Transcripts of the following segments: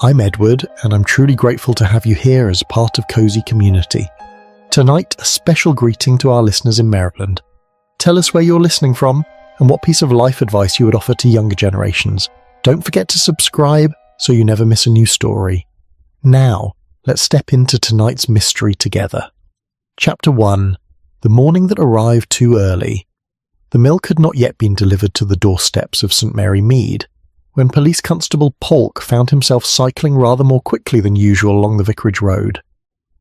I'm Edward, and I'm truly grateful to have you here as part of Cozy Community. Tonight, a special greeting to our listeners in Maryland. Tell us where you're listening from, and what piece of life advice you would offer to younger generations. Don't forget to subscribe, so you never miss a new story. Now, let's step into tonight's mystery together. Chapter 1. The morning that arrived too early. The milk had not yet been delivered to the doorsteps of St. Mary Mead, when Police Constable Polk found himself cycling rather more quickly than usual along the vicarage road.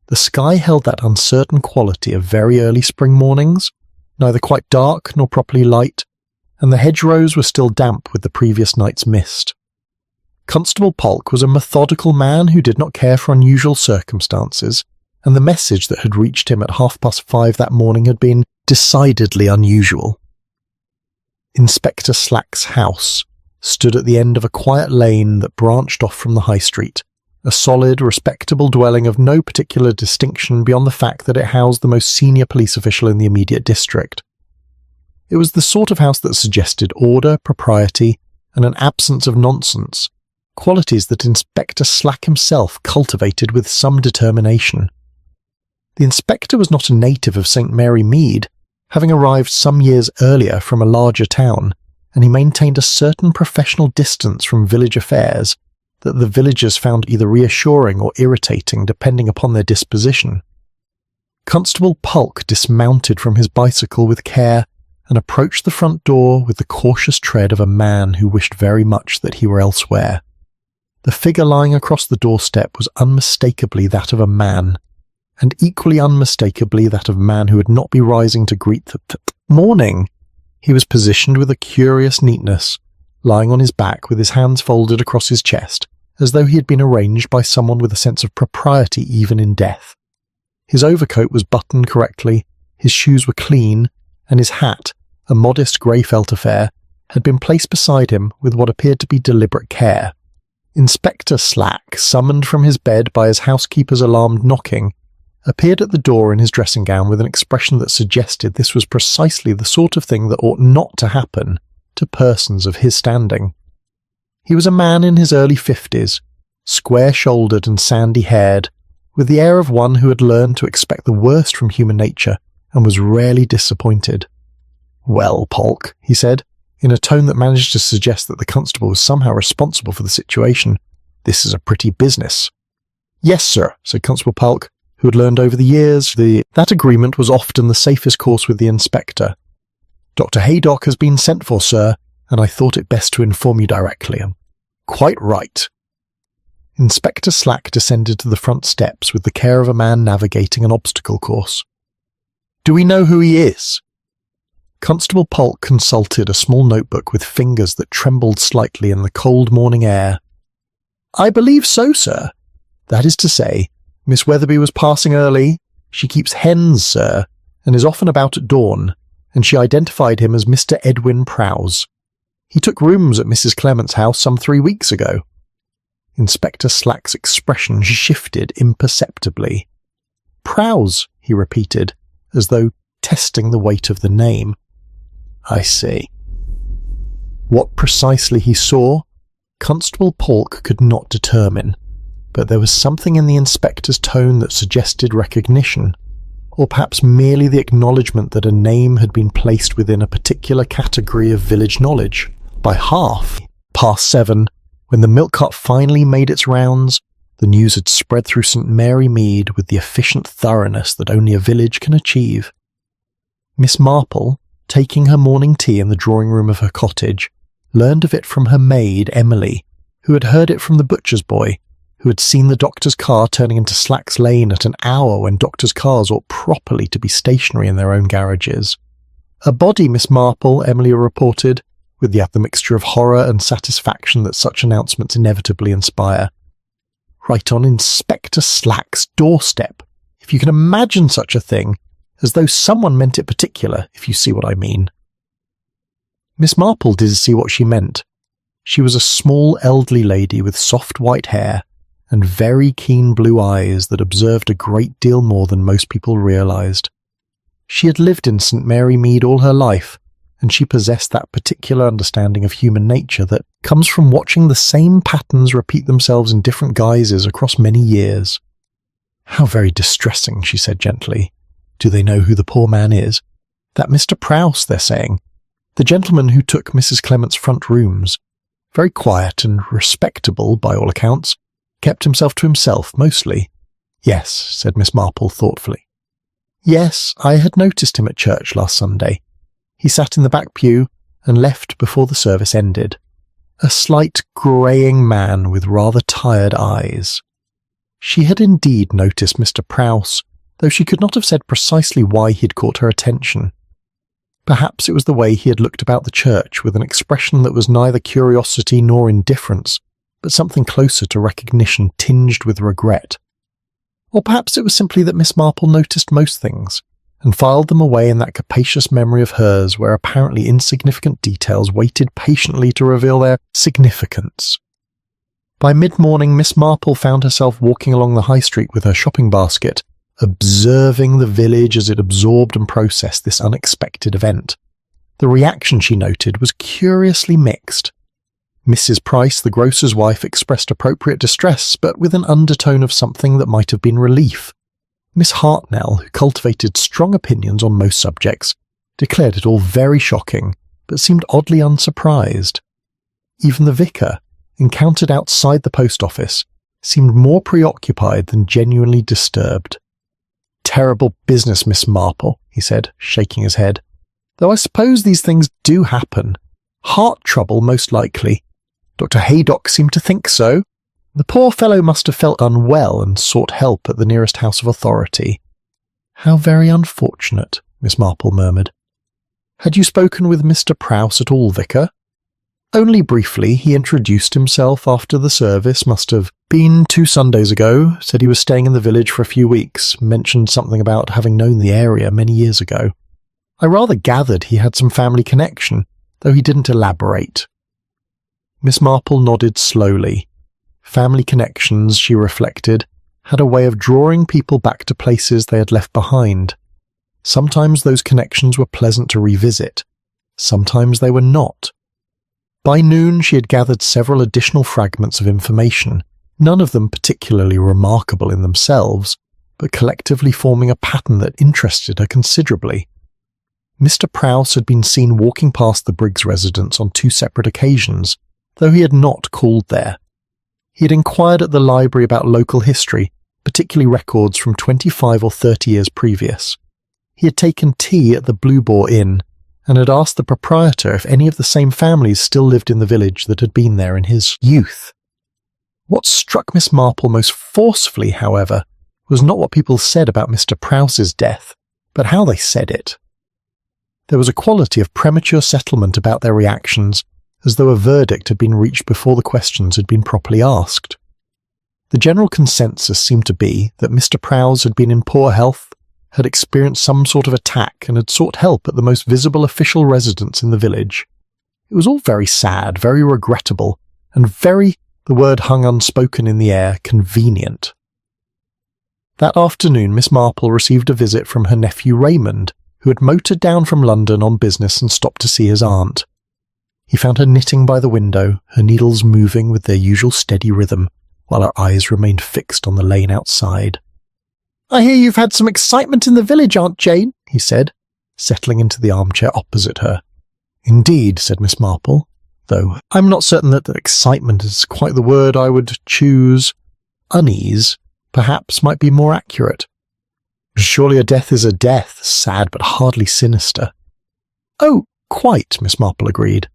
The sky held that uncertain quality of very early spring mornings, neither quite dark nor properly light, and the hedgerows were still damp with the previous night's mist. Constable Polk was a methodical man who did not care for unusual circumstances, and the message that had reached him at 5:30 that morning had been decidedly unusual. Inspector Slack's house stood at the end of a quiet lane that branched off from the high street, a solid, respectable dwelling of no particular distinction beyond the fact that it housed the most senior police official in the immediate district. It was the sort of house that suggested order, propriety, and an absence of nonsense, qualities that Inspector Slack himself cultivated with some determination. The inspector was not a native of St. Mary Mead, having arrived some years earlier from a larger town, and he maintained a certain professional distance from village affairs that the villagers found either reassuring or irritating depending upon their disposition. Constable Polk dismounted from his bicycle with care and approached the front door with the cautious tread of a man who wished very much that he were elsewhere. The figure lying across the doorstep was unmistakably that of a man, and equally unmistakably that of a man who would not be rising to greet the morning. He was positioned with a curious neatness, lying on his back with his hands folded across his chest, as though he had been arranged by someone with a sense of propriety even in death. His overcoat was buttoned correctly, his shoes were clean, and his hat, a modest grey felt affair, had been placed beside him with what appeared to be deliberate care. Inspector Slack, summoned from his bed by his housekeeper's alarmed knocking, appeared at the door in his dressing gown with an expression that suggested this was precisely the sort of thing that ought not to happen to persons of his standing. He was a man in his early 50s, square-shouldered and sandy-haired, with the air of one who had learned to expect the worst from human nature and was rarely disappointed. "Well, Polk," he said, in a tone that managed to suggest that the constable was somehow responsible for the situation, "this is a pretty business." "Yes, sir," said Constable Polk, who had learned over the years that agreement was often the safest course with the inspector. "Dr. Haydock has been sent for, sir, and I thought it best to inform you directly." "Quite right." Inspector Slack descended to the front steps with the care of a man navigating an obstacle course. "Do we know who he is?" Constable Polk consulted a small notebook with fingers that trembled slightly in the cold morning air. "I believe so, sir. That is to say, Miss Weatherby was passing early. She keeps hens, sir, and is often about at dawn, and she identified him as Mr. Edwin Prowse. He took rooms at Mrs. Clement's house some 3 weeks ago." Inspector Slack's expression shifted imperceptibly. "Prowse," he repeated, as though testing the weight of the name. "I see." What precisely he saw, Constable Polk could not determine, but there was something in the inspector's tone that suggested recognition, or perhaps merely the acknowledgement that a name had been placed within a particular category of village knowledge. By 7:30, when the milk cart finally made its rounds, the news had spread through St. Mary Mead with the efficient thoroughness that only a village can achieve. Miss Marple, taking her morning tea in the drawing-room of her cottage, learned of it from her maid, Emily, who had heard it from the butcher's boy, who had seen the doctor's car turning into Slack's Lane at an hour when doctors' cars ought properly to be stationary in their own garages. "A body, Miss Marple," Emily reported, with the mixture of horror and satisfaction that such announcements inevitably inspire. "Right on Inspector Slack's doorstep, if you can imagine such a thing, as though someone meant it particular, if you see what I mean." Miss Marple did see what she meant. She was a small elderly lady with soft white hair and very keen blue eyes that observed a great deal more than most people realized. She had lived in St. Mary Mead all her life, and she possessed that particular understanding of human nature that comes from watching the same patterns repeat themselves in different guises across many years. "How very distressing," she said gently. "Do they know who the poor man is?" "That Mr. Prowse, they're saying. The gentleman who took Mrs. Clement's front rooms. Very quiet and respectable, by all accounts. Kept himself to himself, mostly." "Yes," said Miss Marple thoughtfully. "Yes, I had noticed him at church last Sunday. He sat in the back pew and left before the service ended. A slight, greying man with rather tired eyes." She had indeed noticed Mr. Prowse, though she could not have said precisely why he had caught her attention. Perhaps it was the way he had looked about the church with an expression that was neither curiosity nor indifference, but something closer to recognition tinged with regret. Or perhaps it was simply that Miss Marple noticed most things, and filed them away in that capacious memory of hers where apparently insignificant details waited patiently to reveal their significance. By mid-morning, Miss Marple found herself walking along the high street with her shopping basket, observing the village as it absorbed and processed this unexpected event. The reaction she noted was curiously mixed. Mrs. Price, the grocer's wife, expressed appropriate distress, but with an undertone of something that might have been relief. Miss Hartnell, who cultivated strong opinions on most subjects, declared it all very shocking, but seemed oddly unsurprised. Even the vicar, encountered outside the post office, seemed more preoccupied than genuinely disturbed. "Terrible business, Miss Marple," he said, shaking his head. "Though I suppose these things do happen. Heart trouble, most likely. Dr. Haydock seemed to think so. The poor fellow must have felt unwell and sought help at the nearest house of authority." "How very unfortunate," Miss Marple murmured. "Had you spoken with Mr. Prowse at all, Vicar?" "Only briefly. He introduced himself after the service, must have been 2 Sundays ago, said he was staying in the village for a few weeks, mentioned something about having known the area many years ago. I rather gathered he had some family connection, though he didn't elaborate." Miss Marple nodded slowly. Family connections, she reflected, had a way of drawing people back to places they had left behind. Sometimes those connections were pleasant to revisit. Sometimes they were not. By noon she had gathered several additional fragments of information, none of them particularly remarkable in themselves, but collectively forming a pattern that interested her considerably. Mr. Prowse had been seen walking past the Briggs residence on 2 separate occasions, though he had not called there. He had inquired at the library about local history, particularly records from 25 or 30 years previous. He had taken tea at the Blue Boar Inn, and had asked the proprietor if any of the same families still lived in the village that had been there in his youth. What struck Miss Marple most forcefully, however, was not what people said about Mr. Prowse's death, but how they said it. There was a quality of premature settlement about their reactions, as though a verdict had been reached before the questions had been properly asked. The general consensus seemed to be that Mr. Prowse had been in poor health, had experienced some sort of attack, and had sought help at the most visible official residence in the village. It was all very sad, very regrettable, and very, the word hung unspoken in the air, convenient. That afternoon Miss Marple received a visit from her nephew Raymond, who had motored down from London on business and stopped to see his aunt. He found her knitting by the window, her needles moving with their usual steady rhythm, while her eyes remained fixed on the lane outside. "I hear you've had some excitement in the village, Aunt Jane," he said, settling into the armchair opposite her. "Indeed," said Miss Marple, though I'm not certain that excitement is quite the word I would choose. Unease, perhaps, might be more accurate. Surely a death is a death, sad but hardly sinister. "Oh, quite," Miss Marple agreed.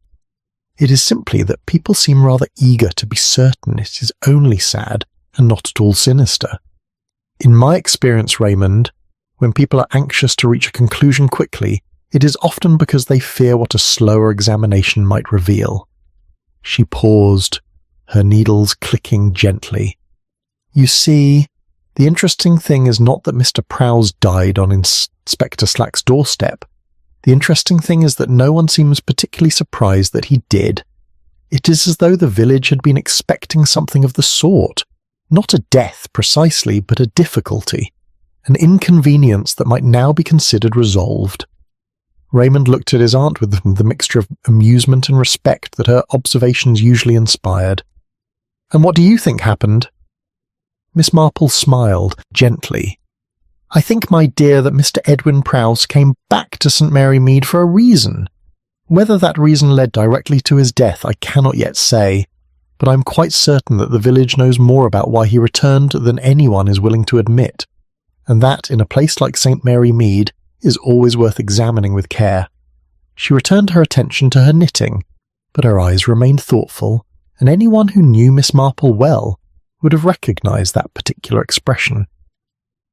"It is simply that people seem rather eager to be certain it is only sad and not at all sinister. In my experience, Raymond, when people are anxious to reach a conclusion quickly, it is often because they fear what a slower examination might reveal." She paused, her needles clicking gently. "You see, the interesting thing is not that Mr. Prowse died on Inspector Slack's doorstep. The interesting thing is that no one seems particularly surprised that he did. It is as though the village had been expecting something of the sort. Not a death precisely, but a difficulty, an inconvenience that might now be considered resolved. Raymond looked at his aunt with the mixture of amusement and respect that her observations usually inspired. "And what do you think happened?" Miss Marple smiled, gently. "I think, my dear, that Mr. Edwin Prowse came back to St. Mary Mead for a reason. Whether that reason led directly to his death I cannot yet say, but I am quite certain that the village knows more about why he returned than anyone is willing to admit, and that, in a place like St. Mary Mead, is always worth examining with care." She returned her attention to her knitting, but her eyes remained thoughtful, and anyone who knew Miss Marple well would have recognised that particular expression.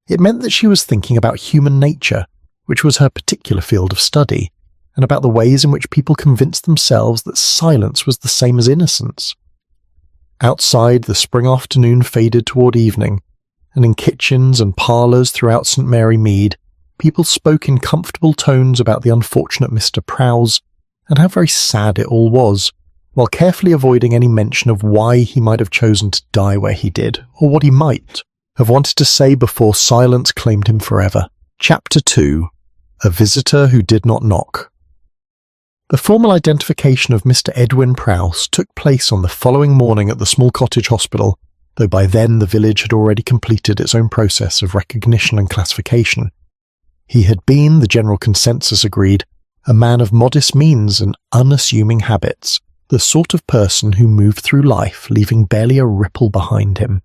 It meant that she was thinking about human nature, which was her particular field of study, and about the ways in which people convinced themselves that silence was the same as innocence. Outside, the spring afternoon faded toward evening, and in kitchens and parlours throughout St. Mary Mead, people spoke in comfortable tones about the unfortunate Mr. Prowse, and how very sad it all was, while carefully avoiding any mention of why he might have chosen to die where he did, or what he might have wanted to say before silence claimed him forever. Chapter 2. A Visitor Who Did Not Knock. The formal identification of Mr. Edwin Prowse took place on the following morning at the small cottage hospital, though by then the village had already completed its own process of recognition and classification. He had been, the general consensus agreed, a man of modest means and unassuming habits, the sort of person who moved through life leaving barely a ripple behind him.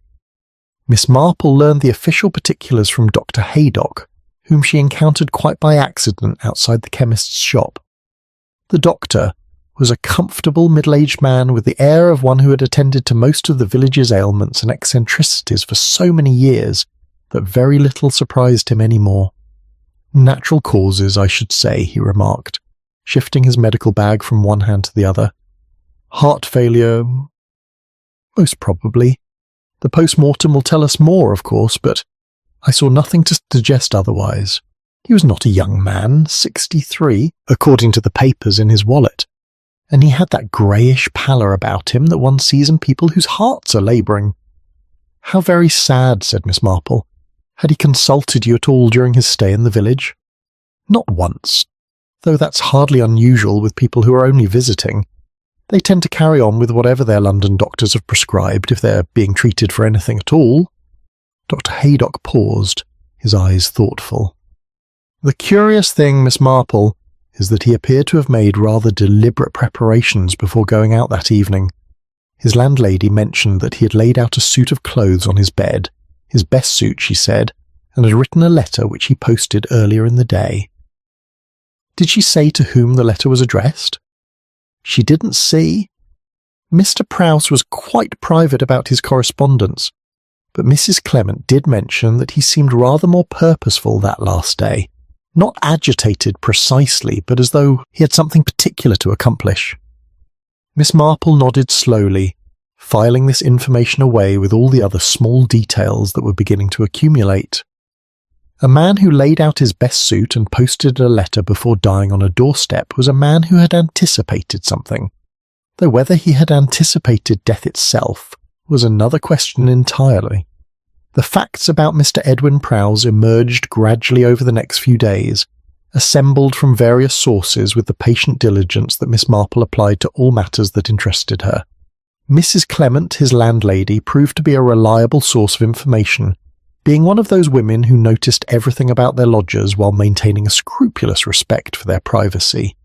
Miss Marple learned the official particulars from Dr. Haydock, whom she encountered quite by accident outside the chemist's shop. The doctor was a comfortable middle-aged man with the air of one who had attended to most of the village's ailments and eccentricities for so many years that very little surprised him any more. "Natural causes, I should say," he remarked, shifting his medical bag from one hand to the other. "Heart failure, most probably. The post-mortem will tell us more, of course, but I saw nothing to suggest otherwise. He was not a young man, 63, according to the papers in his wallet, and he had that greyish pallor about him that one sees in people whose hearts are labouring." "How very sad," said Miss Marple. "Had he consulted you at all during his stay in the village?" "Not once, though that's hardly unusual with people who are only visiting. They tend to carry on with whatever their London doctors have prescribed if they're being treated for anything at all." Dr. Haydock paused, his eyes thoughtful. "The curious thing, Miss Marple, is that he appeared to have made rather deliberate preparations before going out that evening. His landlady mentioned that he had laid out a suit of clothes on his bed, his best suit, she said, and had written a letter which he posted earlier in the day." "Did she say to whom the letter was addressed?" "She didn't see. Mr. Prowse was quite private about his correspondence, but Mrs. Clement did mention that he seemed rather more purposeful that last day, not agitated precisely, but as though he had something particular to accomplish." Miss Marple nodded slowly, filing this information away with all the other small details that were beginning to accumulate. A man who laid out his best suit and posted a letter before dying on a doorstep was a man who had anticipated something, though whether he had anticipated death itself was another question entirely. The facts about Mr. Edwin Prowse emerged gradually over the next few days, assembled from various sources with the patient diligence that Miss Marple applied to all matters that interested her. Mrs. Clement, his landlady, proved to be a reliable source of information, being one of those women who noticed everything about their lodgers while maintaining a scrupulous respect for their privacy.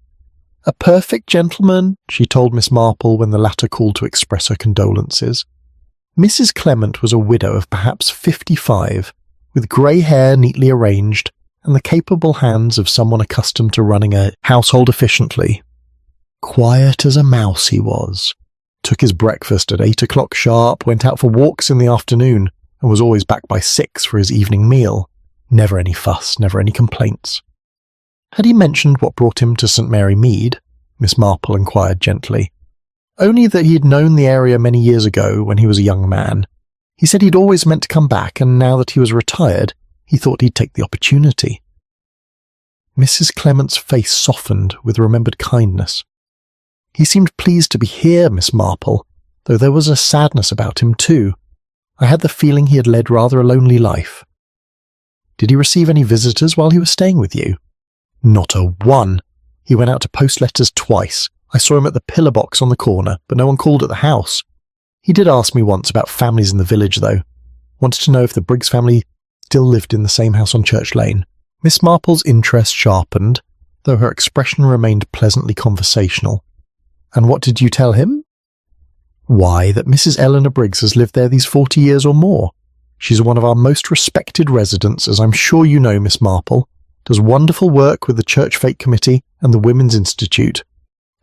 "A perfect gentleman," she told Miss Marple when the latter called to express her condolences. Mrs. Clement was a widow of perhaps 55, with grey hair neatly arranged, and the capable hands of someone accustomed to running a household efficiently. Quiet as a mouse he was, took his breakfast at 8 o'clock sharp, went out for walks in the afternoon, and was always back by 6 for his evening meal. Never any fuss, never any complaints. "Had he mentioned what brought him to St. Mary Mead?" Miss Marple inquired gently. "Only that he had known the area many years ago when he was a young man. He said he'd always meant to come back, and now that he was retired, he thought he'd take the opportunity." Mrs. Clement's face softened with remembered kindness. "He seemed pleased to be here, Miss Marple, though there was a sadness about him too. I had the feeling he had led rather a lonely life." "Did he receive any visitors while he was staying with you?" "Not a one. He went out to post letters twice. I saw him at the pillar box on the corner, but no one called at the house. He did ask me once about families in the village, though. Wanted to know if the Briggs family still lived in the same house on Church Lane. Miss Marple's interest sharpened, though her expression remained pleasantly conversational. And what did you tell him? Why, that Mrs. Eleanor Briggs has lived there these 40 years or more. She's one of our most respected residents, as I'm sure you know, Miss Marple. Does wonderful work with the Church Fete Committee and the Women's Institute.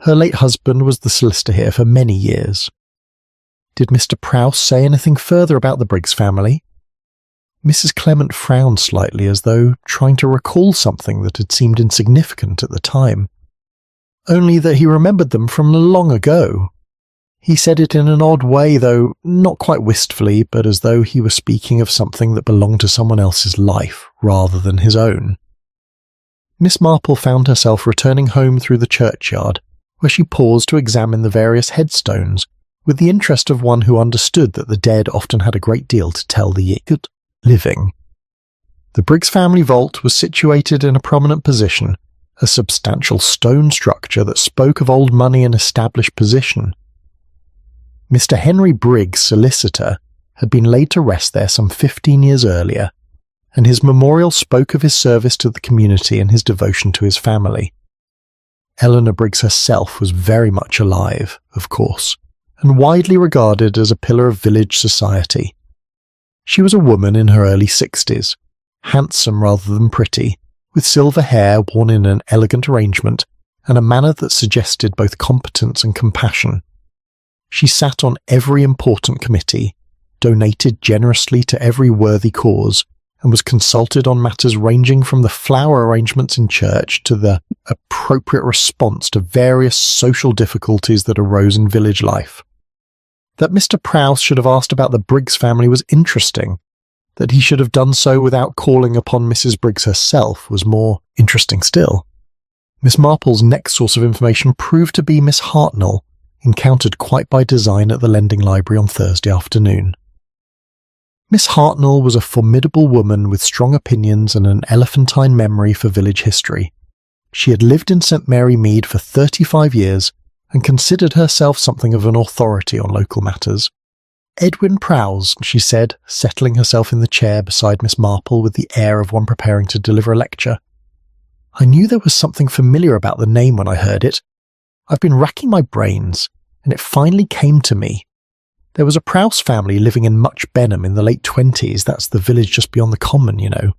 Her late husband was the solicitor here for many years. Did Mr. Prowse say anything further about the Briggs family? Mrs. Clement frowned slightly, as though trying to recall something that had seemed insignificant at the time. Only that he remembered them from long ago. He said it in an odd way, though not quite wistfully, but as though he were speaking of something that belonged to someone else's life rather than his own. Miss Marple found herself returning home through the churchyard, where she paused to examine the various headstones, with the interest of one who understood that the dead often had a great deal to tell the living. The Briggs family vault was situated in a prominent position, a substantial stone structure that spoke of old money and established position. Mr. Henry Briggs, solicitor, had been laid to rest there some 15 years earlier, and his memorial spoke of his service to the community and his devotion to his family. Eleanor Briggs herself was very much alive, of course, and widely regarded as a pillar of village society. She was a woman in her early 60s, handsome rather than pretty, with silver hair worn in an elegant arrangement and a manner that suggested both competence and compassion. She sat on every important committee, donated generously to every worthy cause, and was consulted on matters ranging from the flower arrangements in church to the appropriate response to various social difficulties that arose in village life. That Mr. Prowse should have asked about the Briggs family was interesting. That he should have done so without calling upon Mrs. Briggs herself was more interesting still. Miss Marple's next source of information proved to be Miss Hartnell, encountered quite by design at the lending library on Thursday afternoon. Miss Hartnell was a formidable woman with strong opinions and an elephantine memory for village history. She had lived in St. Mary Mead for 35 years and considered herself something of an authority on local matters. Edwin Prowse, she said, settling herself in the chair beside Miss Marple with the air of one preparing to deliver a lecture. I knew there was something familiar about the name when I heard it. I've been racking my brains, and it finally came to me. There was a Prowse family living in Much Benham in the late 20s. That's the village just beyond the common, you know.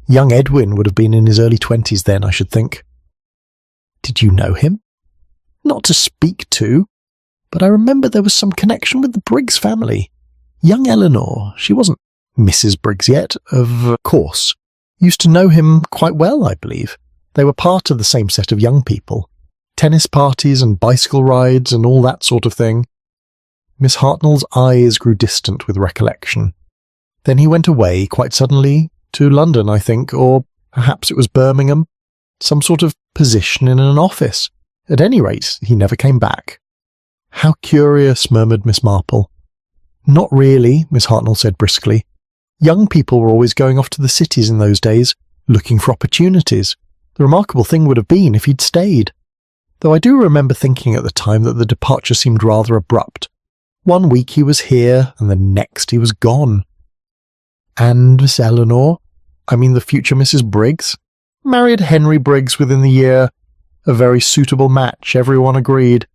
Young Edwin would have been in his early 20s then, I should think. Did you know him? Not to speak to, but I remember there was some connection with the Briggs family. Young Eleanor, she wasn't Mrs. Briggs yet, of course, used to know him quite well, I believe. They were part of the same set of young people. Tennis parties and bicycle rides and all that sort of thing. Miss Hartnell's eyes grew distant with recollection. Then he went away, quite suddenly, to London, I think, or perhaps it was Birmingham. Some sort of position in an office. At any rate, he never came back. How curious, murmured Miss Marple. Not really, Miss Hartnell said briskly. Young people were always going off to the cities in those days, looking for opportunities. The remarkable thing would have been if he'd stayed. Though I do remember thinking at the time that the departure seemed rather abrupt. One week he was here, and the next he was gone. And Miss Eleanor, I mean the future Mrs. Briggs, married Henry Briggs within the year. A very suitable match, everyone agreed.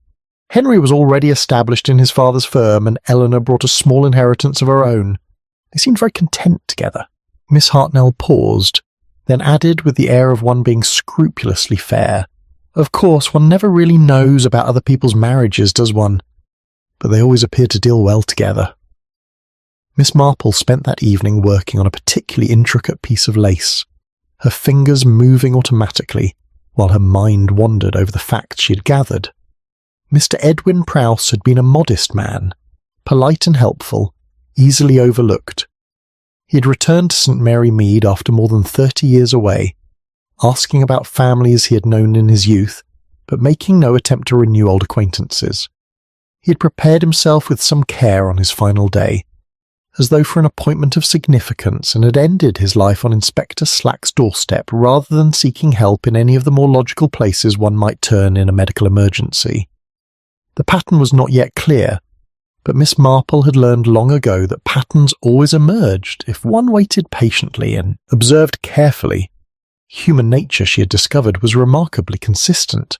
Henry was already established in his father's firm, and Eleanor brought a small inheritance of her own. They seemed very content together. Miss Hartnell paused, then added with the air of one being scrupulously fair. Of course, one never really knows about other people's marriages, does one? But they always appear to deal well together. Miss Marple spent that evening working on a particularly intricate piece of lace, her fingers moving automatically, while her mind wandered over the facts she had gathered. Mr. Edwin Prowse had been a modest man, polite and helpful, easily overlooked. He had returned to St. Mary Mead after more than 30 years away, asking about families he had known in his youth, but making no attempt to renew old acquaintances. He had prepared himself with some care on his final day, as though for an appointment of significance, and had ended his life on Inspector Slack's doorstep rather than seeking help in any of the more logical places one might turn in a medical emergency. The pattern was not yet clear, but Miss Marple had learned long ago that patterns always emerged if one waited patiently and observed carefully. Human nature, she had discovered, was remarkably consistent.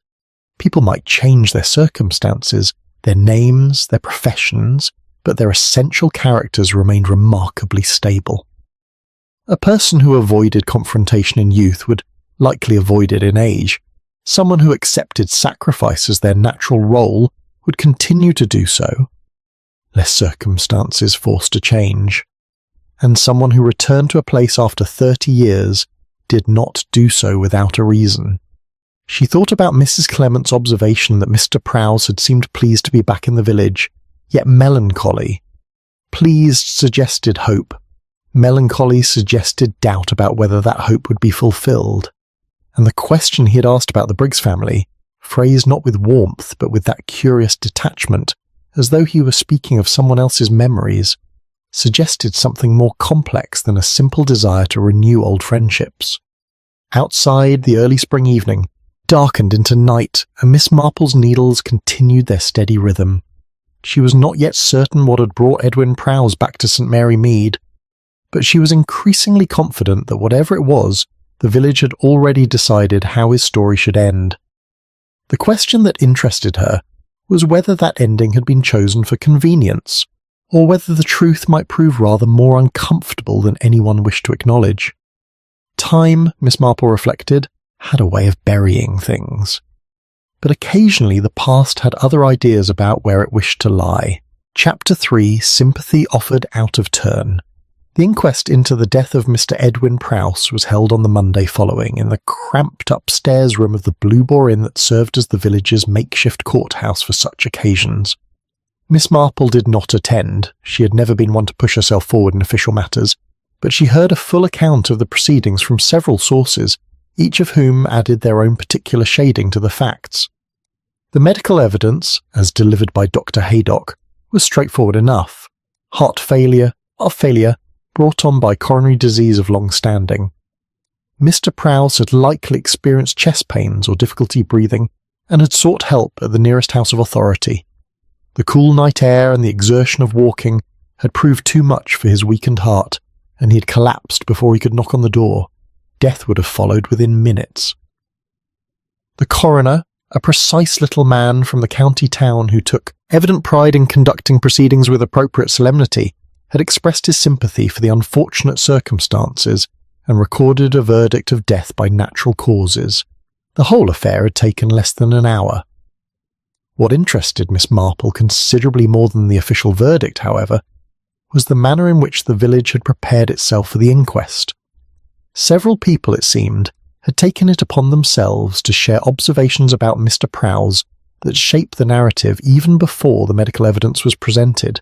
People might change their circumstances, their names, their professions, but their essential characters remained remarkably stable. A person who avoided confrontation in youth would likely avoid it in age. Someone who accepted sacrifice as their natural role would continue to do so, lest circumstances forced a change. And someone who returned to a place after 30 years did not do so without a reason. She thought about Mrs. Clement's observation that Mr. Prowse had seemed pleased to be back in the village, yet melancholy. Pleased suggested hope. Melancholy suggested doubt about whether that hope would be fulfilled. And the question he had asked about the Briggs family, phrased not with warmth but with that curious detachment, as though he were speaking of someone else's memories, suggested something more complex than a simple desire to renew old friendships. Outside, the early spring evening darkened into night, and Miss Marple's needles continued their steady rhythm. She was not yet certain what had brought Edwin Prowse back to St. Mary Mead, but she was increasingly confident that whatever it was, the village had already decided how his story should end. The question that interested her was whether that ending had been chosen for convenience, or whether the truth might prove rather more uncomfortable than anyone wished to acknowledge. Time, Miss Marple reflected, had a way of burying things. But occasionally the past had other ideas about where it wished to lie. Chapter 3, Sympathy Offered Out of Turn. The inquest into the death of Mr. Edwin Prowse was held on the Monday following in the cramped upstairs room of the Blue Boar Inn that served as the village's makeshift courthouse for such occasions. Miss Marple did not attend. She had never been one to push herself forward in official matters, but she heard a full account of the proceedings from several sources, each of whom added their own particular shading to the facts. The medical evidence, as delivered by Dr. Haydock, was straightforward enough. Heart failure, brought on by coronary disease of long standing. Mr. Prowse had likely experienced chest pains or difficulty breathing, and had sought help at the nearest house of authority. The cool night air and the exertion of walking had proved too much for his weakened heart, and he had collapsed before he could knock on the door. Death would have followed within minutes. The coroner, a precise little man from the county town who took evident pride in conducting proceedings with appropriate solemnity, had expressed his sympathy for the unfortunate circumstances and recorded a verdict of death by natural causes. The whole affair had taken less than an hour. What interested Miss Marple considerably more than the official verdict, however, was the manner in which the village had prepared itself for the inquest. Several people, it seemed, had taken it upon themselves to share observations about Mr. Prowse that shaped the narrative even before the medical evidence was presented.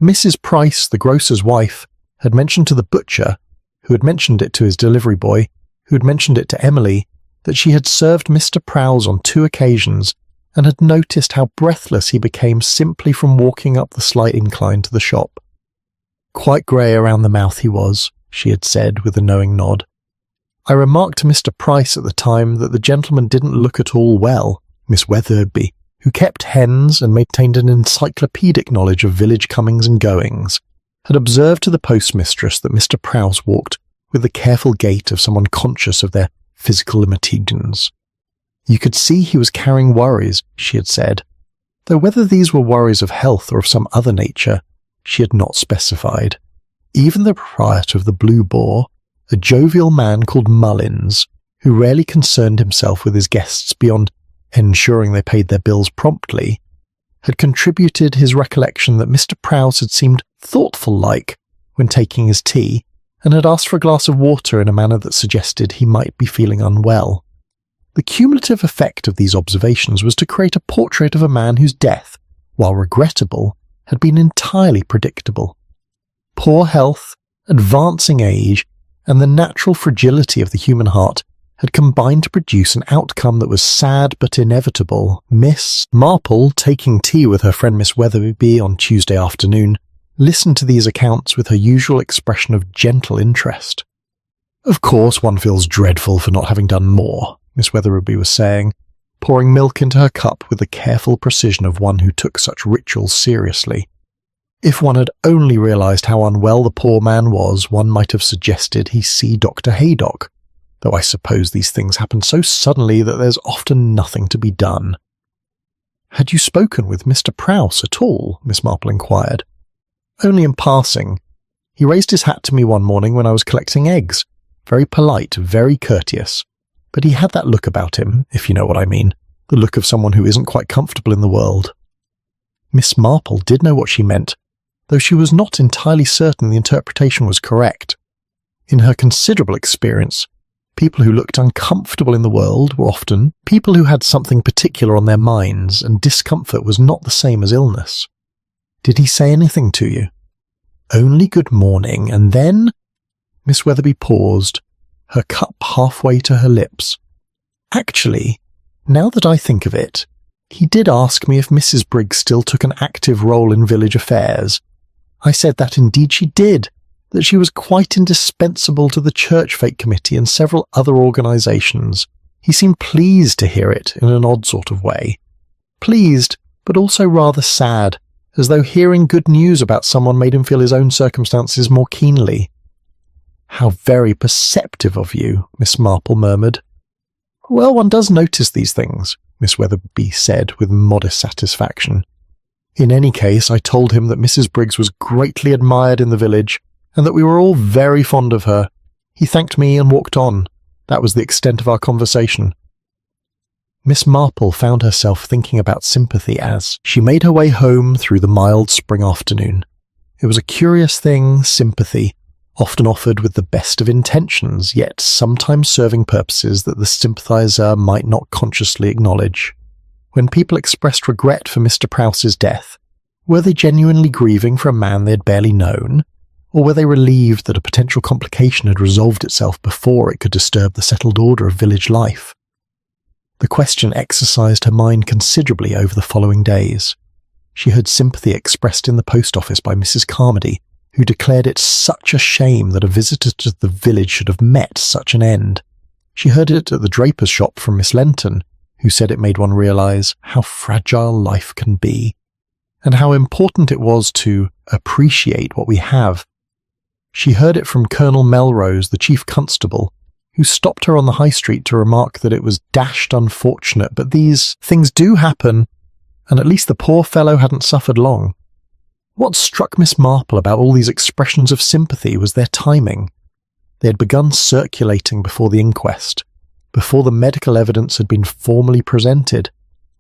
Mrs. Price, the grocer's wife, had mentioned to the butcher, who had mentioned it to his delivery boy, who had mentioned it to Emily, that she had served Mr. Prowse on 2 occasions and had noticed how breathless he became simply from walking up the slight incline to the shop. Quite grey around the mouth he was, she had said with a knowing nod. I remarked to Mr. Price at the time that the gentleman didn't look at all well. Miss Wetherby, who kept hens and maintained an encyclopedic knowledge of village comings and goings, had observed to the postmistress that Mr. Prowse walked with the careful gait of someone conscious of their physical limitations. You could see he was carrying worries, she had said, though whether these were worries of health or of some other nature, she had not specified. Even the proprietor of the Blue Boar, a jovial man called Mullins, who rarely concerned himself with his guests beyond ensuring they paid their bills promptly, had contributed his recollection that Mr. Prowse had seemed thoughtful-like when taking his tea, and had asked for a glass of water in a manner that suggested he might be feeling unwell. The cumulative effect of these observations was to create a portrait of a man whose death, while regrettable, had been entirely predictable. Poor health, advancing age, and the natural fragility of the human heart had combined to produce an outcome that was sad but inevitable. Miss Marple, taking tea with her friend Miss Wetherby on Tuesday afternoon, listened to these accounts with her usual expression of gentle interest. "Of course one feels dreadful for not having done more," Miss Weatherby was saying, pouring milk into her cup with the careful precision of one who took such rituals seriously. "If one had only realised how unwell the poor man was, one might have suggested he see Dr. Haydock, though I suppose these things happen so suddenly that there's often nothing to be done." "Had you spoken with Mr. Prowse at all?" Miss Marple inquired. "Only in passing. He raised his hat to me one morning when I was collecting eggs. Very polite, very courteous. But he had that look about him, if you know what I mean, the look of someone who isn't quite comfortable in the world." Miss Marple did know what she meant, though she was not entirely certain the interpretation was correct. In her considerable experience, people who looked uncomfortable in the world were often people who had something particular on their minds, and discomfort was not the same as illness. "Did he say anything to you?" "Only good morning, and then—" Miss Weatherby paused, her cup halfway to her lips. "Actually, now that I think of it, he did ask me if Mrs. Briggs still took an active role in village affairs. I said that indeed she did, that she was quite indispensable to the Church Fete Committee and several other organisations. He seemed pleased to hear it in an odd sort of way. Pleased, but also rather sad, as though hearing good news about someone made him feel his own circumstances more keenly." "How very perceptive of you," Miss Marple murmured. "Well, one does notice these things," Miss Weatherby said with modest satisfaction. "In any case, I told him that Mrs. Briggs was greatly admired in the village, and that we were all very fond of her. He thanked me and walked on. That was the extent of our conversation." Miss Marple found herself thinking about sympathy as she made her way home through the mild spring afternoon. It was a curious thing, sympathy, often offered with the best of intentions, yet sometimes serving purposes that the sympathiser might not consciously acknowledge. When people expressed regret for Mr. Prowse's death, were they genuinely grieving for a man they had barely known, or were they relieved that a potential complication had resolved itself before it could disturb the settled order of village life? The question exercised her mind considerably over the following days. She heard sympathy expressed in the post office by Mrs. Carmody, who declared it such a shame that a visitor to the village should have met such an end. She heard it at the draper's shop from Miss Lenton, who said it made one realise how fragile life can be, and how important it was to appreciate what we have. She heard it from Colonel Melrose, the chief constable, who stopped her on the high street to remark that it was dashed unfortunate, but these things do happen, and at least the poor fellow hadn't suffered long. What struck Miss Marple about all these expressions of sympathy was their timing. They had begun circulating before the inquest, before the medical evidence had been formally presented,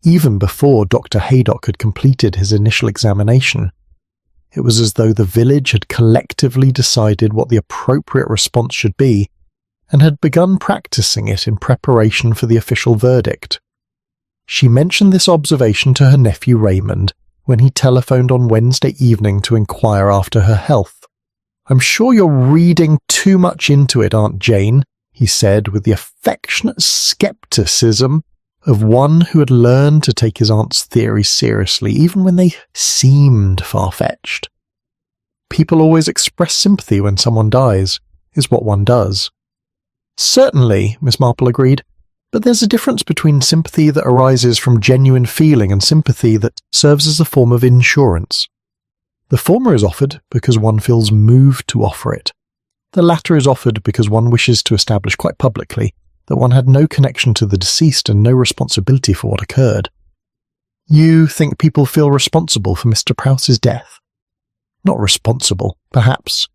even before Dr. Haydock had completed his initial examination. It was as though the village had collectively decided what the appropriate response should be, and had begun practicing it in preparation for the official verdict. She mentioned this observation to her nephew Raymond when he telephoned on Wednesday evening to inquire after her health. "I'm sure you're reading too much into it, Aunt Jane," he said with the affectionate scepticism of one who had learned to take his aunt's theories seriously, even when they seemed far-fetched. "People always express sympathy when someone dies, is what one does." "Certainly," Miss Marple agreed, "but there's a difference between sympathy that arises from genuine feeling and sympathy that serves as a form of insurance. The former is offered because one feels moved to offer it. The latter is offered because one wishes to establish quite publicly that one had no connection to the deceased and no responsibility for what occurred." "You think people feel responsible for Mr. Prowse's death?" "Not responsible, perhaps,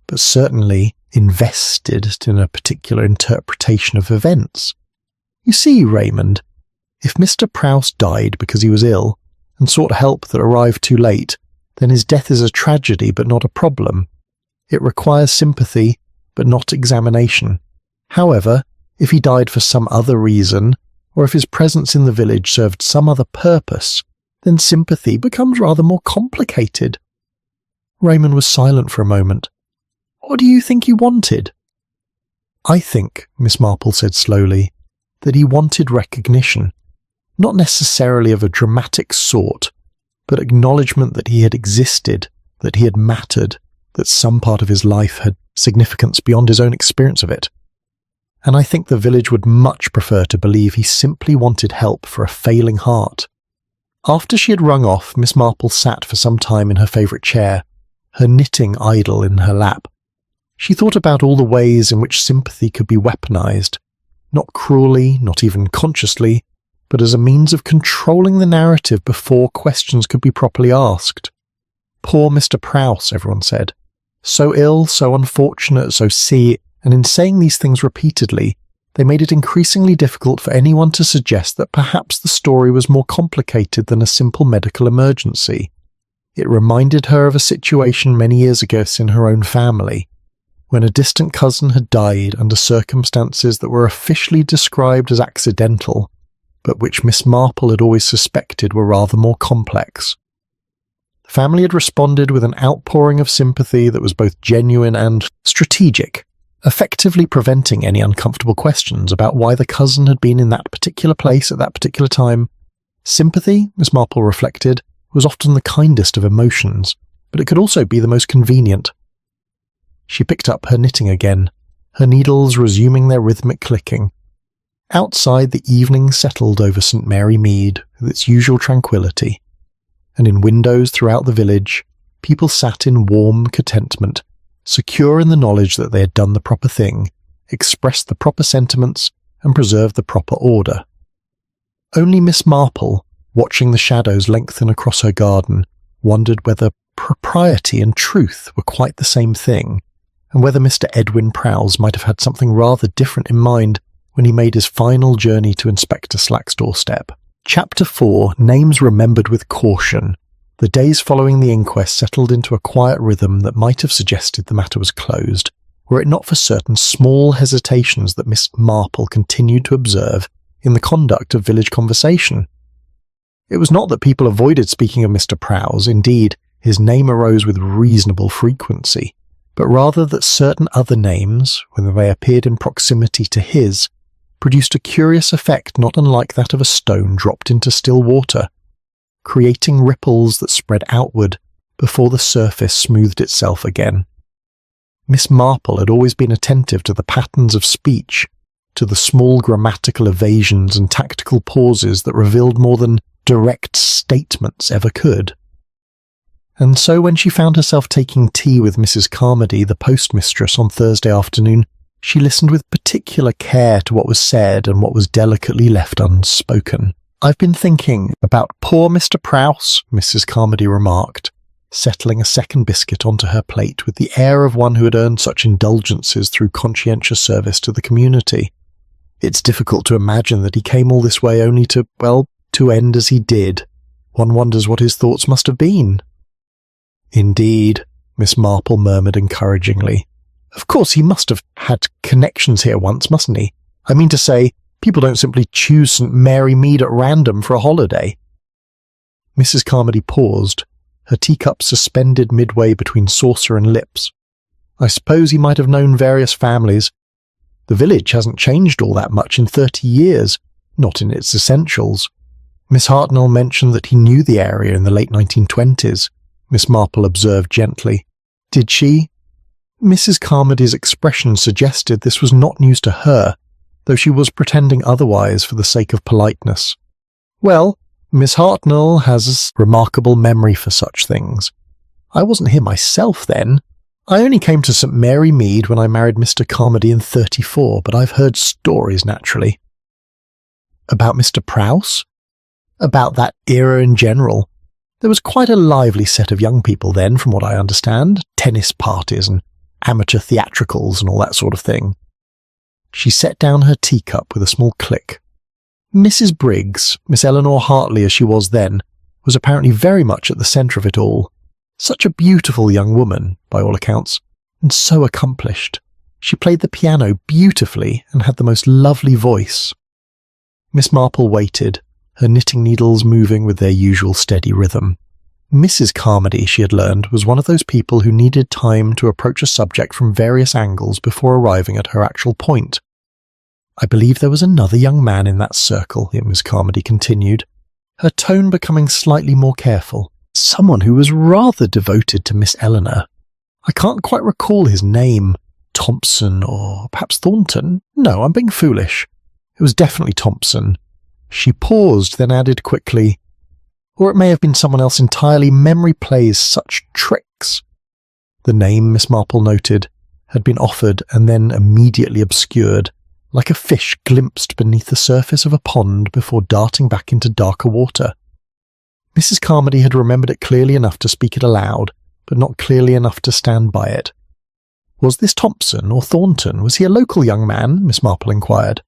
but certainly invested in a particular interpretation of events. You see, Raymond, if Mr. Prowse died because he was ill and sought help that arrived too late, then his death is a tragedy but not a problem. It requires sympathy but not examination. However, if he died for some other reason, or if his presence in the village served some other purpose, then sympathy becomes rather more complicated." Raymond was silent for a moment. "What do you think he wanted?" "I think," Miss Marple said slowly, "that he wanted recognition, not necessarily of a dramatic sort, but acknowledgement that he had existed, that he had mattered, that some part of his life had significance beyond his own experience of it. And I think the village would much prefer to believe he simply wanted help for a failing heart. After she had rung off, Miss Marple sat for some time in her favourite chair, her knitting idle in her lap. She thought about all the ways in which sympathy could be weaponised, not cruelly, not even consciously, but as a means of controlling the narrative before questions could be properly asked. Poor Mr. Prowse, everyone said. So ill, so unfortunate, so and in saying these things repeatedly, they made it increasingly difficult for anyone to suggest that perhaps the story was more complicated than a simple medical emergency. It reminded her of a situation many years ago in her own family, when a distant cousin had died under circumstances that were officially described as accidental, but which Miss Marple had always suspected were rather more complex. The family had responded with an outpouring of sympathy that was both genuine and strategic, effectively preventing any uncomfortable questions about why the cousin had been in that particular place at that particular time. Sympathy, Miss Marple reflected, was often the kindest of emotions, but it could also be the most convenient. She picked up her knitting again, her needles resuming their rhythmic clicking. Outside, the evening settled over St. Mary Mead with its usual tranquillity, and in windows throughout the village, people sat in warm contentment, secure in the knowledge that they had done the proper thing, expressed the proper sentiments, and preserved the proper order. Only Miss Marple, watching the shadows lengthen across her garden, wondered whether propriety and truth were quite the same thing, and whether Mr. Edwin Prowse might have had something rather different in mind when he made his final journey to Inspector Slack's doorstep. Chapter 4, Names Remembered with Caution. The days following the inquest settled into a quiet rhythm that might have suggested the matter was closed, were it not for certain small hesitations that Miss Marple continued to observe in the conduct of village conversation. It was not that people avoided speaking of Mr. Prowse, indeed, his name arose with reasonable frequency, but rather that certain other names, when they appeared in proximity to his, produced a curious effect not unlike that of a stone dropped into still water, creating ripples that spread outward before the surface smoothed itself again. Miss Marple had always been attentive to the patterns of speech, to the small grammatical evasions and tactical pauses that revealed more than direct statements ever could. And so when she found herself taking tea with Mrs. Carmody, the postmistress, on Thursday afternoon, she listened with particular care to what was said and what was delicately left unspoken. "I've been thinking about poor Mr. Prowse," Mrs. Carmody remarked, settling a second biscuit onto her plate with the air of one who had earned such indulgences through conscientious service to the community. "It's difficult to imagine that he came all this way only to end as he did. One wonders what his thoughts must have been." "Indeed," Miss Marple murmured encouragingly. "Of course he must have had connections here once, mustn't he? I mean to say, people don't simply choose St. Mary Mead at random for a holiday." Mrs. Carmody paused, her teacup suspended midway between saucer and lips. "I suppose he might have known various families. The village hasn't changed all that much in 30 years, not in its essentials. Miss Hartnell mentioned that he knew the area in the late 1920s, Miss Marple observed gently. "Did she?" Mrs. Carmody's expression suggested this was not news to her, though she was pretending otherwise for the sake of politeness. "Well, Miss Hartnell has a remarkable memory for such things. I wasn't here myself then. I only came to St. Mary Mead when I married Mr. Carmody in '34, but I've heard stories, naturally." "About Mr. Prowse?" "About that era in general. There was quite a lively set of young people then, from what I understand, tennis parties and amateur theatricals and all that sort of thing." She set down her teacup with a small click. Mrs. Briggs, Miss Eleanor Hartley as she was then, was apparently very much at the centre of it all. Such a beautiful young woman, by all accounts, and so accomplished. She played the piano beautifully and had the most lovely voice. Miss Marple waited, her knitting needles moving with their usual steady rhythm. Mrs. Carmody, she had learned, was one of those people who needed time to approach a subject from various angles before arriving at her actual point. "I believe there was another young man in that circle," Miss Carmody continued, her tone becoming slightly more careful. someone who was rather devoted to Miss Eleanor. I can't quite recall his name. Thompson or perhaps Thornton? No, I'm being foolish. It was definitely Thompson. She paused, then added quickly, or it may have been someone else entirely. Memory plays such tricks. The name, Miss Marple noted, had been offered and then immediately obscured, like a fish glimpsed beneath the surface of a pond before darting back into darker water. Mrs. Carmody had remembered it clearly enough to speak it aloud, but not clearly enough to stand by it. Was this Thompson or Thornton? Was he a local young man? Miss Marple inquired.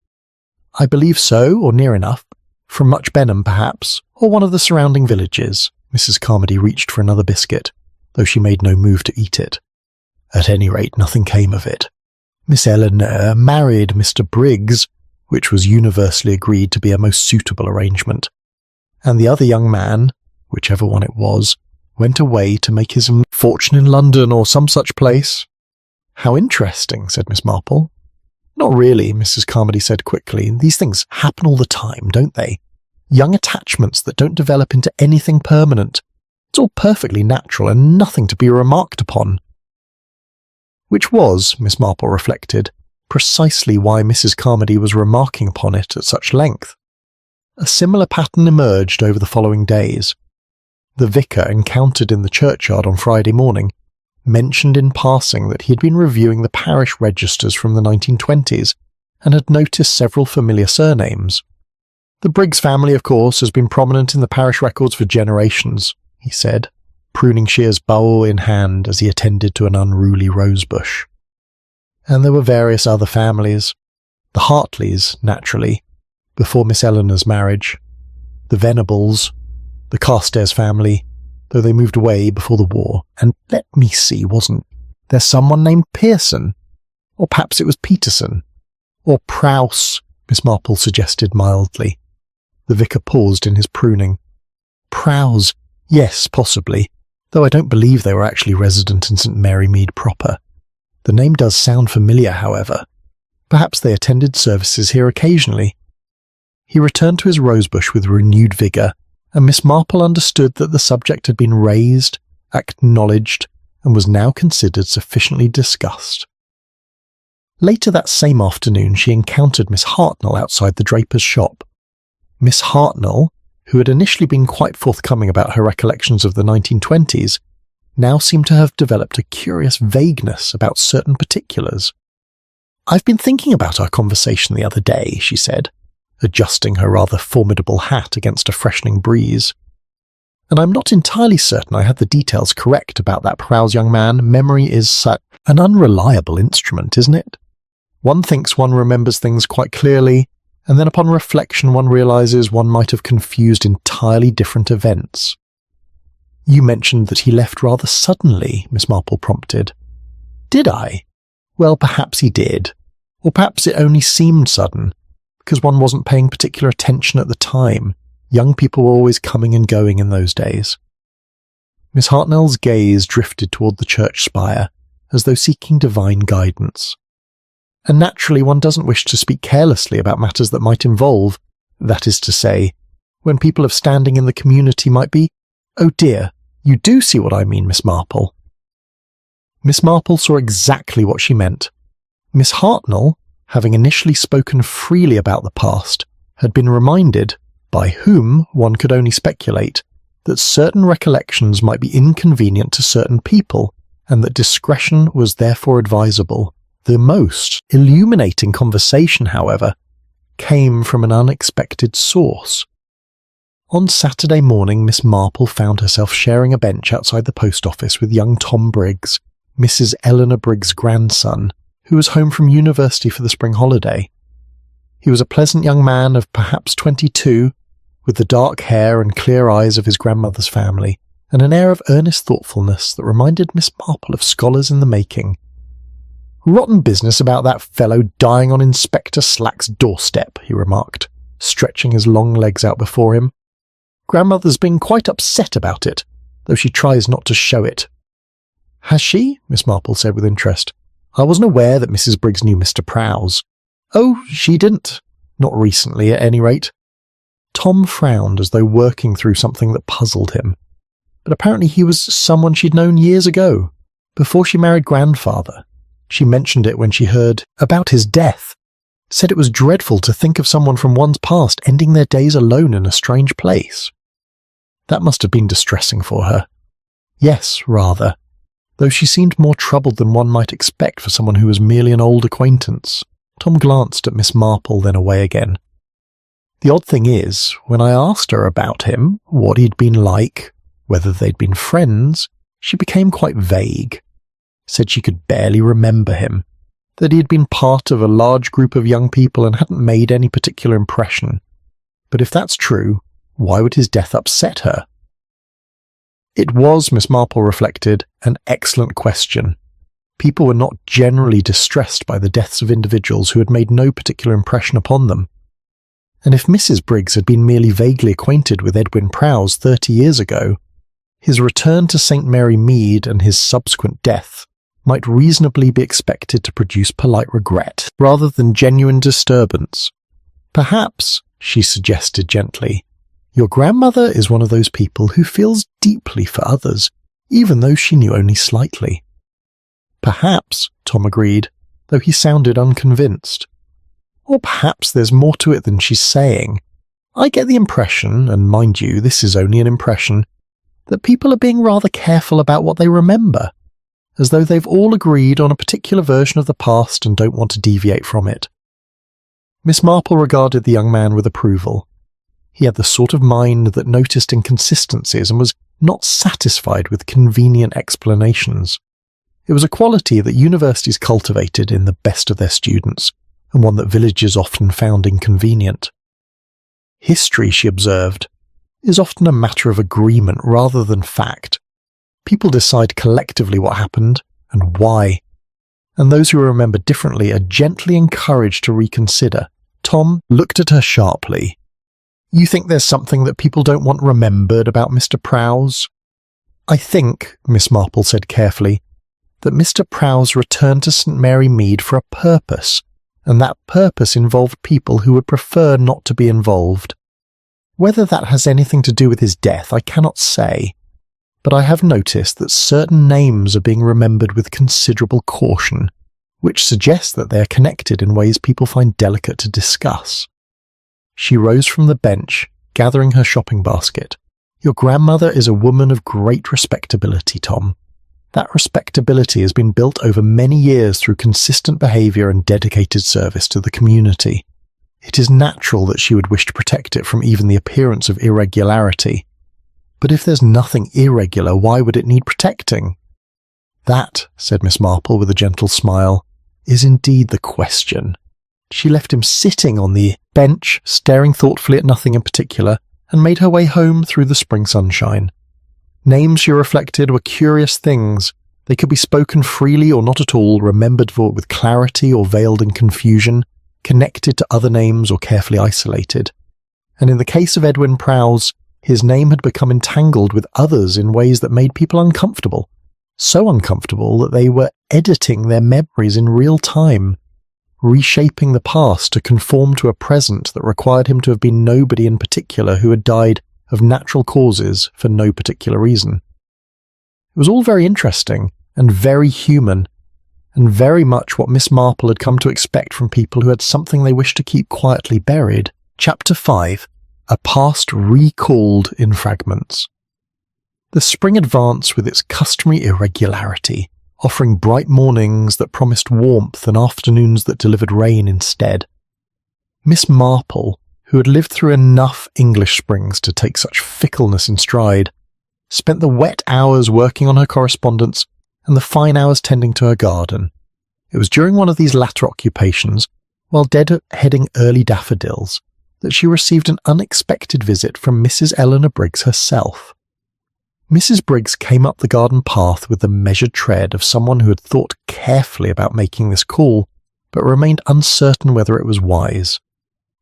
I believe so, or near enough. From Much Benham, perhaps, or one of the surrounding villages. Mrs. Carmody reached for another biscuit, though she made no move to eat it. At any rate, nothing came of it. Miss Eleanor married Mr. Briggs, which was universally agreed to be a most suitable arrangement, and the other young man, whichever one it was, went away to make his fortune in London or some such place. How interesting, said Miss Marple. Not really, Mrs. Carmody said quickly. These things happen all the time, don't they? Young attachments that don't develop into anything permanent. It's all perfectly natural and nothing to be remarked upon. Which was, Miss Marple reflected, precisely why Mrs. Carmody was remarking upon it at such length. A similar pattern emerged over the following days. The vicar, encountered in the churchyard on Friday morning, mentioned in passing that he had been reviewing the parish registers from the 1920s and had noticed several familiar surnames. The Briggs family, of course, has been prominent in the parish records for generations, he said, pruning shears bowl in hand as he attended to an unruly rosebush. And there were various other families. The Hartleys, naturally, before Miss Eleanor's marriage. The Venables, the Carstairs family, though they moved away before the war. And let me see, wasn't there someone named Pearson? Or perhaps it was Peterson. Or Prowse, Miss Marple suggested mildly. The vicar paused in his pruning. Prowse, yes, possibly, though I don't believe they were actually resident in St. Mary Mead proper. The name does sound familiar, however. Perhaps they attended services here occasionally. He returned to his rosebush with renewed vigour, and Miss Marple understood that the subject had been raised, acknowledged, and was now considered sufficiently discussed. Later that same afternoon she encountered Miss Hartnell outside the draper's shop. Miss Hartnell, who had initially been quite forthcoming about her recollections of the 1920s, now seemed to have developed a curious vagueness about certain particulars. I've been thinking about our conversation the other day, she said, adjusting her rather formidable hat against a freshening breeze. And I'm not entirely certain I had the details correct about that Prowse young man. Memory is such an unreliable instrument, isn't it? One thinks one remembers things quite clearly, and then upon reflection one realises one might have confused entirely different events. You mentioned that he left rather suddenly, Miss Marple prompted. Did I? Well, perhaps he did. Or perhaps it only seemed sudden, because one wasn't paying particular attention at the time. Young people were always coming and going in those days. Miss Hartnell's gaze drifted toward the church spire, as though seeking divine guidance. And naturally one doesn't wish to speak carelessly about matters that might involve, that is to say, when people of standing in the community might be, oh dear, you do see what I mean, Miss Marple. Miss Marple saw exactly what she meant. Miss Hartnell, having initially spoken freely about the past, had been reminded, by whom one could only speculate, that certain recollections might be inconvenient to certain people, and that discretion was therefore advisable. The most illuminating conversation, however, came from an unexpected source. On Saturday morning, Miss Marple found herself sharing a bench outside the post office with young Tom Briggs, Mrs. Eleanor Briggs' grandson, who was home from university for the spring holiday. He was a pleasant young man of perhaps 22, with the dark hair and clear eyes of his grandmother's family, and an air of earnest thoughtfulness that reminded Miss Marple of scholars in the making. "Rotten business about that fellow dying on Inspector Slack's doorstep," he remarked, stretching his long legs out before him. "Grandmother's been quite upset about it, though she tries not to show it." "Has she?" Miss Marple said with interest. "I wasn't aware that Mrs. Briggs knew Mr. Prowse." "Oh, she didn't. Not recently, at any rate." Tom frowned as though working through something that puzzled him. but apparently he was someone she'd known years ago, before she married grandfather. She mentioned it when she heard about his death, said it was dreadful to think of someone from one's past ending their days alone in a strange place. That must have been distressing for her. Yes, rather, though she seemed more troubled than one might expect for someone who was merely an old acquaintance. Tom glanced at Miss Marple, then away again. The odd thing is, when I asked her about him, what he'd been like, whether they'd been friends, she became quite vague. Said she could barely remember him, that he had been part of a large group of young people and hadn't made any particular impression. But if that's true, why would his death upset her? It was, Miss Marple reflected, an excellent question. People were not generally distressed by the deaths of individuals who had made no particular impression upon them. And if Mrs. Briggs had been merely vaguely acquainted with Edwin Prowse 30 years ago, his return to St. Mary Mead and his subsequent death might reasonably be expected to produce polite regret, rather than genuine disturbance. Perhaps, she suggested gently, your grandmother is one of those people who feels deeply for others, even though she knew only slightly. Perhaps, Tom agreed, though he sounded unconvinced. Or perhaps there's more to it than she's saying. I get the impression, and mind you, this is only an impression, that people are being rather careful about what they remember, as though they've all agreed on a particular version of the past and don't want to deviate from it. Miss Marple regarded the young man with approval. He had the sort of mind that noticed inconsistencies and was not satisfied with convenient explanations. It was a quality that universities cultivated in the best of their students, and one that villages often found inconvenient. History, she observed, is often a matter of agreement rather than fact. People decide collectively what happened and why, and those who remember differently are gently encouraged to reconsider. Tom looked at her sharply. You think there's something that people don't want remembered about Mr. Prowse? I think, Miss Marple said carefully, that Mr. Prowse returned to St. Mary Mead for a purpose, and that purpose involved people who would prefer not to be involved. Whether that has anything to do with his death, I cannot say, but I have noticed that certain names are being remembered with considerable caution, which suggests that they are connected in ways people find delicate to discuss. She rose from the bench, gathering her shopping basket. Your grandmother is a woman of great respectability, Tom. That respectability has been built over many years through consistent behaviour and dedicated service to the community. It is natural that she would wish to protect it from even the appearance of irregularity. But if there's nothing irregular, why would it need protecting? That, said Miss Marple with a gentle smile, is indeed the question. She left him sitting on the bench, staring thoughtfully at nothing in particular, and made her way home through the spring sunshine. Names, she reflected, were curious things. They could be spoken freely or not at all, remembered with clarity or veiled in confusion, connected to other names or carefully isolated. And in the case of Edwin Prowse, his name had become entangled with others in ways that made people uncomfortable. So uncomfortable that they were editing their memories in real time, reshaping the past to conform to a present that required him to have been nobody in particular who had died of natural causes for no particular reason. It was all very interesting and very human, and very much what Miss Marple had come to expect from people who had something they wished to keep quietly buried. Chapter 5. A Past Recalled in Fragments. The spring advanced with its customary irregularity, offering bright mornings that promised warmth and afternoons that delivered rain instead. Miss Marple, who had lived through enough English springs to take such fickleness in stride, spent the wet hours working on her correspondence and the fine hours tending to her garden. It was during one of these latter occupations, while dead-heading early daffodils, that she received an unexpected visit from Mrs. Eleanor Briggs herself. Mrs. Briggs came up the garden path with the measured tread of someone who had thought carefully about making this call, but remained uncertain whether it was wise.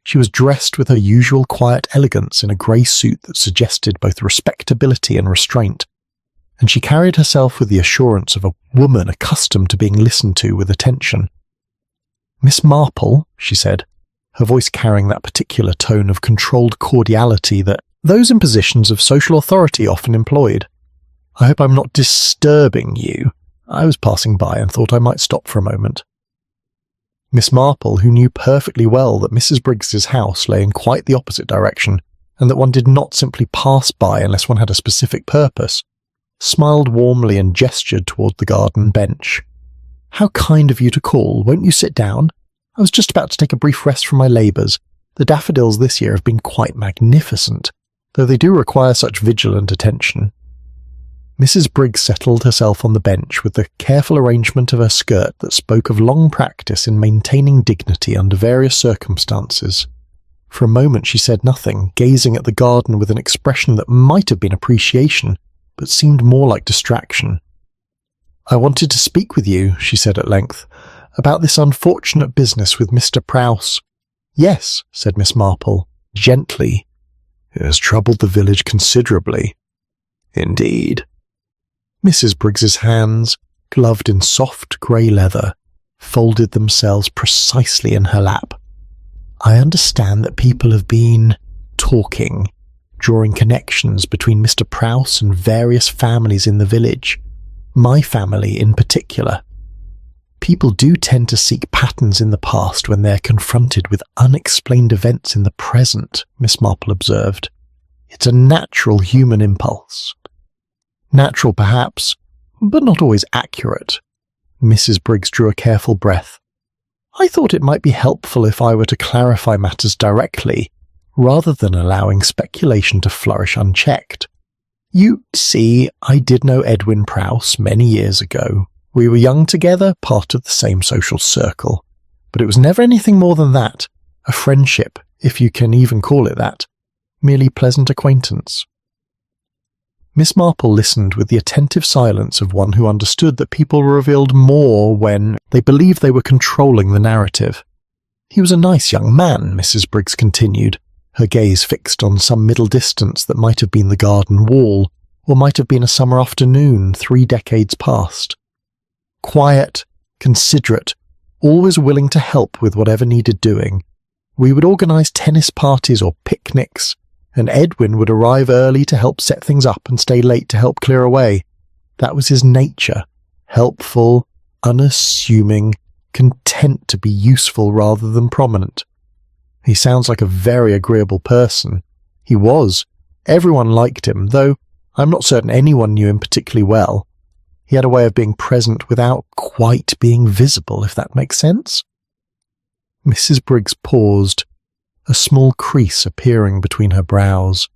She was dressed with her usual quiet elegance in a grey suit that suggested both respectability and restraint, and she carried herself with the assurance of a woman accustomed to being listened to with attention. "Miss Marple," she said, her voice carrying that particular tone of controlled cordiality that those in positions of social authority often employed. I hope I'm not disturbing you. I was passing by and thought I might stop for a moment. Miss Marple, who knew perfectly well that Mrs. Briggs's house lay in quite the opposite direction, and that one did not simply pass by unless one had a specific purpose, smiled warmly and gestured toward the garden bench. "How kind of you to call. Won't you sit down? I was just about to take a brief rest from my labours. The daffodils this year have been quite magnificent, though they do require such vigilant attention." Mrs. Briggs settled herself on the bench with the careful arrangement of her skirt that spoke of long practice in maintaining dignity under various circumstances. For a moment she said nothing, gazing at the garden with an expression that might have been appreciation, but seemed more like distraction. "I wanted to speak with you," she said at length, "about this unfortunate business with Mr. Prowse." "Yes," said Miss Marple, gently. "It has troubled the village considerably." "Indeed." Mrs. Briggs's hands, gloved in soft grey leather, folded themselves precisely in her lap. "I understand that people have been talking, drawing connections between Mr. Prowse and various families in the village, my family in particular. People do tend to seek patterns in the past when they're confronted with unexplained events in the present," Miss Marple observed. "It's a natural human impulse." "Natural, perhaps, but not always accurate." Mrs. Briggs drew a careful breath. "I thought it might be helpful if I were to clarify matters directly, rather than allowing speculation to flourish unchecked. You see, I did know Edwin Prowse many years ago. We were young together, part of the same social circle. But it was never anything more than that, a friendship, if you can even call it that, merely pleasant acquaintance." Miss Marple listened with the attentive silence of one who understood that people revealed more when they believed they were controlling the narrative. "He was a nice young man," Mrs. Briggs continued, her gaze fixed on some middle distance that might have been the garden wall, or might have been a summer afternoon 3 decades past. "Quiet, considerate, always willing to help with whatever needed doing. We would organise tennis parties or picnics, and Edwin would arrive early to help set things up and stay late to help clear away. That was his nature, helpful, unassuming, content to be useful rather than prominent. He sounds like a very agreeable person. He was. Everyone liked him, though I'm not certain anyone knew him particularly well. He had a way of being present without quite being visible, if that makes sense." Mrs. Briggs paused, a small crease appearing between her brows.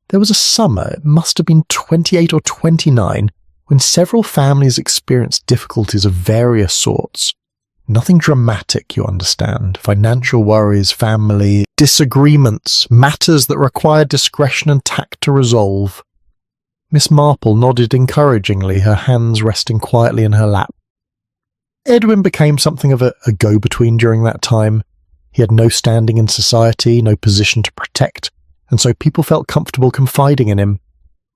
"There was a summer, it must have been 28 or 29, when several families experienced difficulties of various sorts. Nothing dramatic, you understand. Financial worries, family disagreements, matters that require discretion and tact to resolve." Miss Marple nodded encouragingly, her hands resting quietly in her lap. "Edwin became something of a go-between during that time. He had no standing in society, no position to protect, and so people felt comfortable confiding in him.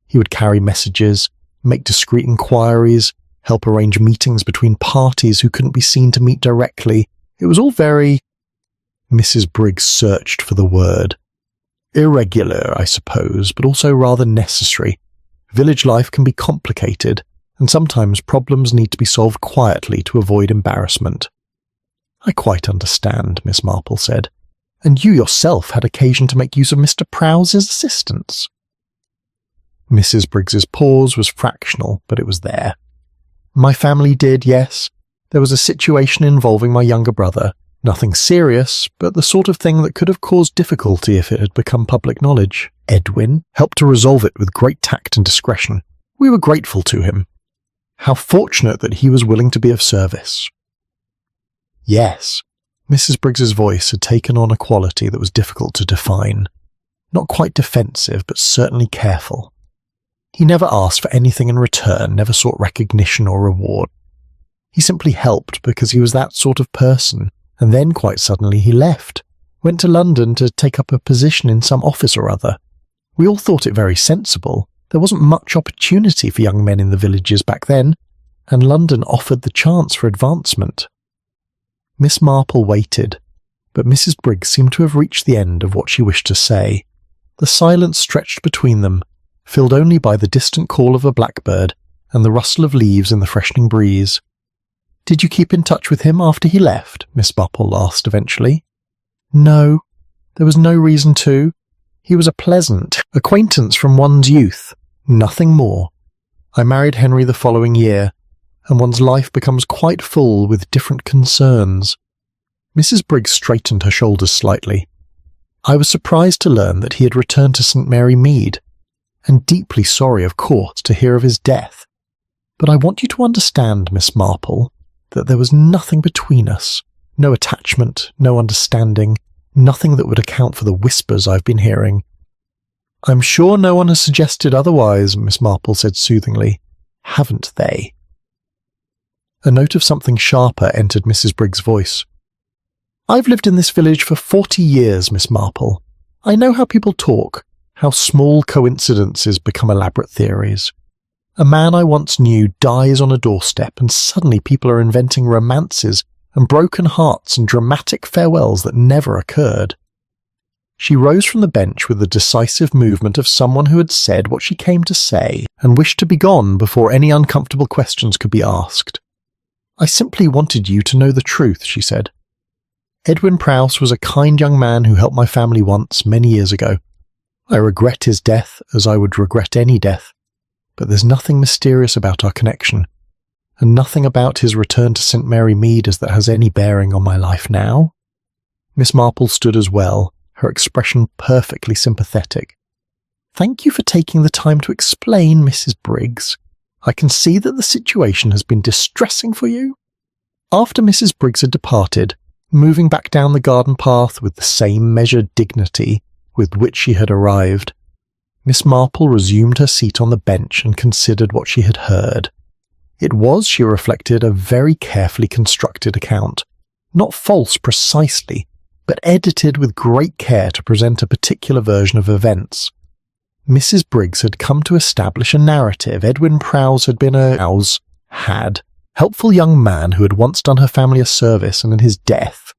He would carry messages, make discreet inquiries, help arrange meetings between parties who couldn't be seen to meet directly. It was all very—" Mrs. Briggs searched for the word. "Irregular, I suppose, but also rather necessary. Village life can be complicated, and sometimes problems need to be solved quietly to avoid embarrassment." "I quite understand," Miss Marple said. "And you yourself had occasion to make use of Mr. Prowse's assistance." Mrs. Briggs's pause was fractional, but it was there. "My family did, yes. There was a situation involving my younger brother. Nothing serious, but the sort of thing that could have caused difficulty if it had become public knowledge. Edwin helped to resolve it with great tact and discretion. We were grateful to him. How fortunate that he was willing to be of service." "Yes." Mrs. Briggs's voice had taken on a quality that was difficult to define. Not quite defensive, but certainly careful. "He never asked for anything in return, never sought recognition or reward. He simply helped because he was that sort of person, and then quite suddenly he left, went to London to take up a position in some office or other. We all thought it very sensible. There wasn't much opportunity for young men in the villages back then, and London offered the chance for advancement." Miss Marple waited, but Mrs. Briggs seemed to have reached the end of what she wished to say. The silence stretched between them, filled only by the distant call of a blackbird and the rustle of leaves in the freshening breeze. "Did you keep in touch with him after he left?" Miss Marple asked eventually. "No, there was no reason to. He was a pleasant acquaintance from one's youth, nothing more. I married Henry the following year, and one's life becomes quite full with different concerns." Mrs. Briggs straightened her shoulders slightly. "I was surprised to learn that he had returned to St. Mary Mead, and deeply sorry, of course, to hear of his death. But I want you to understand, Miss Marple, that there was nothing between us, no attachment, no understanding, nothing that would account for the whispers I've been hearing." "I'm sure no one has suggested otherwise," Miss Marple said soothingly. "Haven't they?" A note of something sharper entered Mrs. Briggs' voice. "I've lived in this village for 40 years, Miss Marple. I know how people talk, how small coincidences become elaborate theories. A man I once knew dies on a doorstep, and suddenly people are inventing romances and broken hearts and dramatic farewells that never occurred." She rose from the bench with the decisive movement of someone who had said what she came to say and wished to be gone before any uncomfortable questions could be asked. "I simply wanted you to know the truth," she said. "Edwin Prowse was a kind young man who helped my family once, many years ago. I regret his death as I would regret any death, but there's nothing mysterious about our connection, and nothing about his return to St. Mary Mead as that has any bearing on my life now." Miss Marple stood as well, her expression perfectly sympathetic. "Thank you for taking the time to explain, Mrs. Briggs. I can see that the situation has been distressing for you." After Mrs. Briggs had departed, moving back down the garden path with the same measured dignity with which she had arrived, Miss Marple resumed her seat on the bench and considered what she had heard. It was, she reflected, a very carefully constructed account, not false precisely, but edited with great care to present a particular version of events. Mrs. Briggs had come to establish a narrative. Edwin Prowse had been helpful young man who had once done her family a service, and in his death,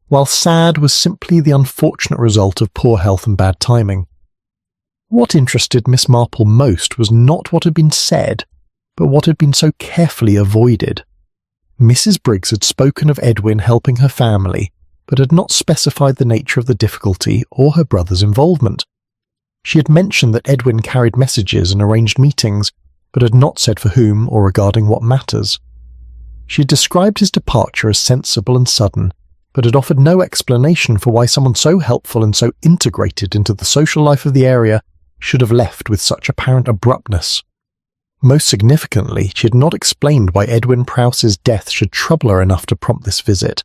while sad, was simply the unfortunate result of poor health and bad timing. What interested Miss Marple most was not what had been said, but what had been so carefully avoided. Mrs. Briggs had spoken of Edwin helping her family, but had not specified the nature of the difficulty or her brother's involvement. She had mentioned that Edwin carried messages and arranged meetings, but had not said for whom or regarding what matters. She had described his departure as sensible and sudden, but had offered no explanation for why someone so helpful and so integrated into the social life of the area should have left with such apparent abruptness. Most significantly, she had not explained why Edwin Prowse's death should trouble her enough to prompt this visit.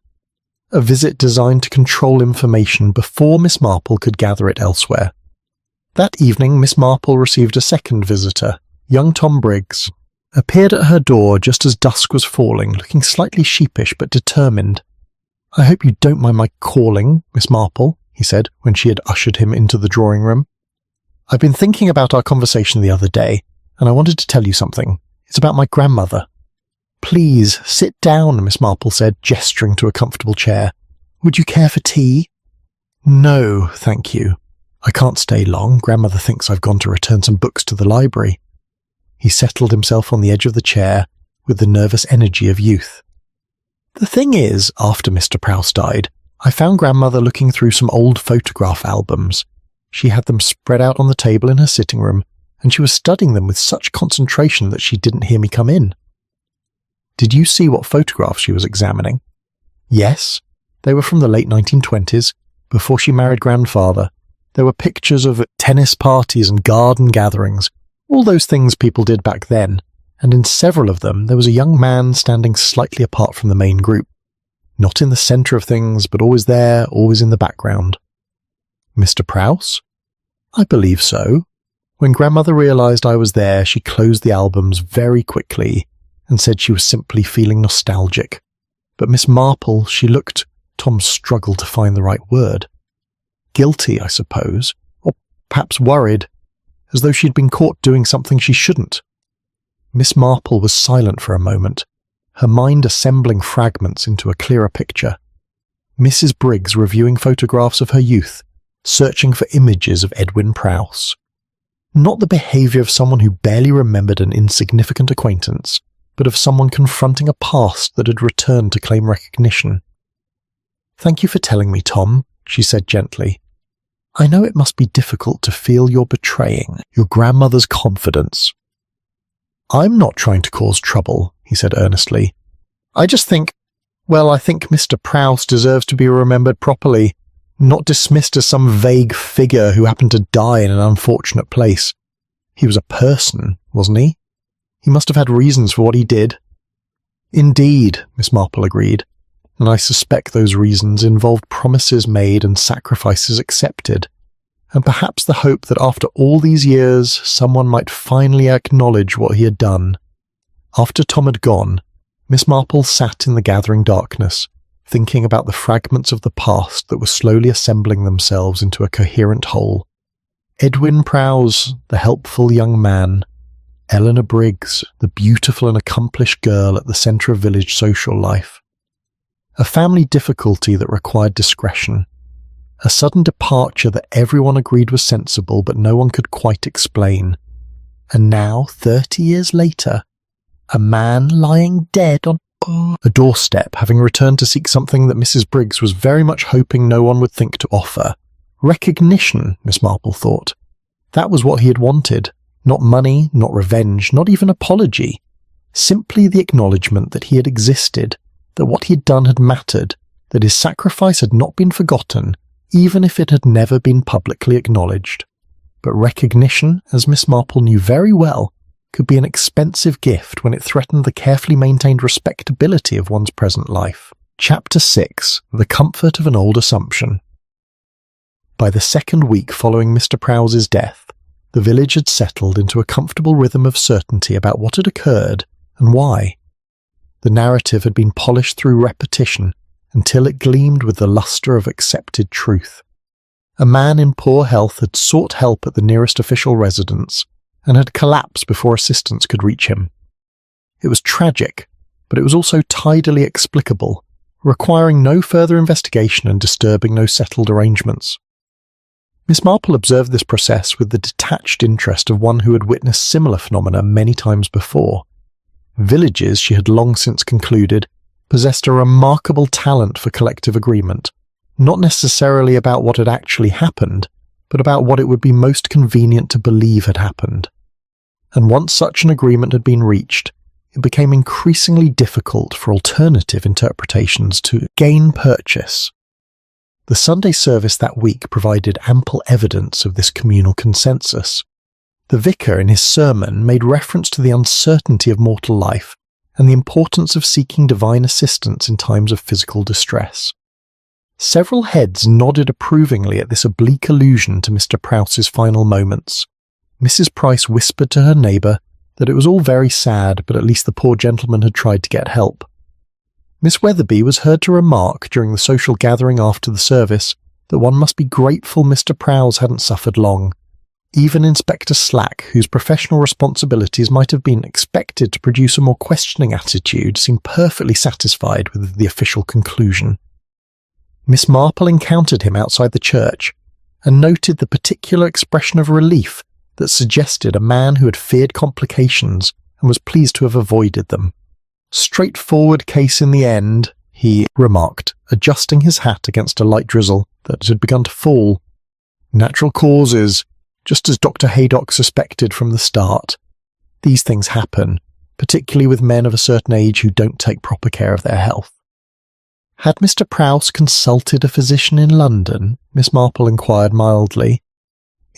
A visit designed to control information before Miss Marple could gather it elsewhere. That evening, Miss Marple received a second visitor. Young Tom Briggs appeared at her door just as dusk was falling, looking slightly sheepish but determined. "I hope you don't mind my calling, Miss Marple," he said when she had ushered him into the drawing room. "I've been thinking about our conversation the other day, and I wanted to tell you something. It's about my grandmother." "Please, sit down," Miss Marple said, gesturing to a comfortable chair. "Would you care for tea?" "No, thank you. I can't stay long. Grandmother thinks I've gone to return some books to the library." He settled himself on the edge of the chair with the nervous energy of youth. "The thing is, after Mr. Prowse died, I found Grandmother looking through some old photograph albums. She had them spread out on the table in her sitting room, and she was studying them with such concentration that she didn't hear me come in." "Did you see what photographs she was examining?" "Yes. They were from the late 1920s, before she married Grandfather. There were pictures of tennis parties and garden gatherings, all those things people did back then, and in several of them there was a young man standing slightly apart from the main group. Not in the centre of things, but always there, always in the background." "Mr. Prowse?" "I believe so. When Grandmother realised I was there, she closed the albums very quickly and said she was simply feeling nostalgic. But Miss Marple, she looked," Tom struggled to find the right word, "guilty, I suppose, or perhaps worried, as though she'd been caught doing something she shouldn't." Miss Marple was silent for a moment, her mind assembling fragments into a clearer picture. Mrs. Briggs reviewing photographs of her youth, searching for images of Edwin Prowse. Not the behaviour of someone who barely remembered an insignificant acquaintance, but of someone confronting a past that had returned to claim recognition. "Thank you for telling me, Tom," she said gently. "I know it must be difficult to feel you're betraying your grandmother's confidence." "I'm not trying to cause trouble," he said earnestly. "I just think, well, I think Mr. Prowse deserves to be remembered properly, not dismissed as some vague figure who happened to die in an unfortunate place. He was a person, wasn't he? He must have had reasons for what he did." "Indeed," Miss Marple agreed, "and I suspect those reasons involved promises made and sacrifices accepted, and perhaps the hope that after all these years someone might finally acknowledge what he had done." After Tom had gone, Miss Marple sat in the gathering darkness, thinking about the fragments of the past that were slowly assembling themselves into a coherent whole. Edwin Prowse, the helpful young man; Eleanor Briggs, the beautiful and accomplished girl at the centre of village social life; a family difficulty that required discretion; a sudden departure that everyone agreed was sensible but no one could quite explain; and now, 30 years later, a man lying dead on a doorstep, having returned to seek something that Mrs. Briggs was very much hoping no one would think to offer. Recognition, Miss Marple thought. That was what he had wanted. Not money, not revenge, not even apology. Simply the acknowledgement that he had existed, that what he had done had mattered, that his sacrifice had not been forgotten, even if it had never been publicly acknowledged. But recognition, as Miss Marple knew very well, could be an expensive gift when it threatened the carefully maintained respectability of one's present life. Chapter 6. The Comfort of an Old Assumption. By the second week following Mr. Prowse's death, the village had settled into a comfortable rhythm of certainty about what had occurred and why. The narrative had been polished through repetition until it gleamed with the lustre of accepted truth. A man in poor health had sought help at the nearest official residence and had collapsed before assistance could reach him. It was tragic, but it was also tidily explicable, requiring no further investigation and disturbing no settled arrangements. Miss Marple observed this process with the detached interest of one who had witnessed similar phenomena many times before. Villages, she had long since concluded, possessed a remarkable talent for collective agreement, not necessarily about what had actually happened, but about what it would be most convenient to believe had happened. And once such an agreement had been reached, it became increasingly difficult for alternative interpretations to gain purchase. The Sunday service that week provided ample evidence of this communal consensus. The vicar in his sermon made reference to the uncertainty of mortal life and the importance of seeking divine assistance in times of physical distress. Several heads nodded approvingly at this oblique allusion to Mr. Prowse's final moments. Mrs. Price whispered to her neighbour that it was all very sad, but at least the poor gentleman had tried to get help. Miss Weatherby was heard to remark during the social gathering after the service that one must be grateful Mr. Prowse hadn't suffered long. Even Inspector Slack, whose professional responsibilities might have been expected to produce a more questioning attitude, seemed perfectly satisfied with the official conclusion. Miss Marple encountered him outside the church and noted the particular expression of relief that suggested a man who had feared complications and was pleased to have avoided them. "Straightforward case in the end," he remarked, adjusting his hat against a light drizzle that had begun to fall. "Natural causes, just as Dr. Haydock suspected from the start. These things happen, particularly with men of a certain age who don't take proper care of their health." "Had Mr. Prowse consulted a physician in London?" Miss Marple inquired mildly.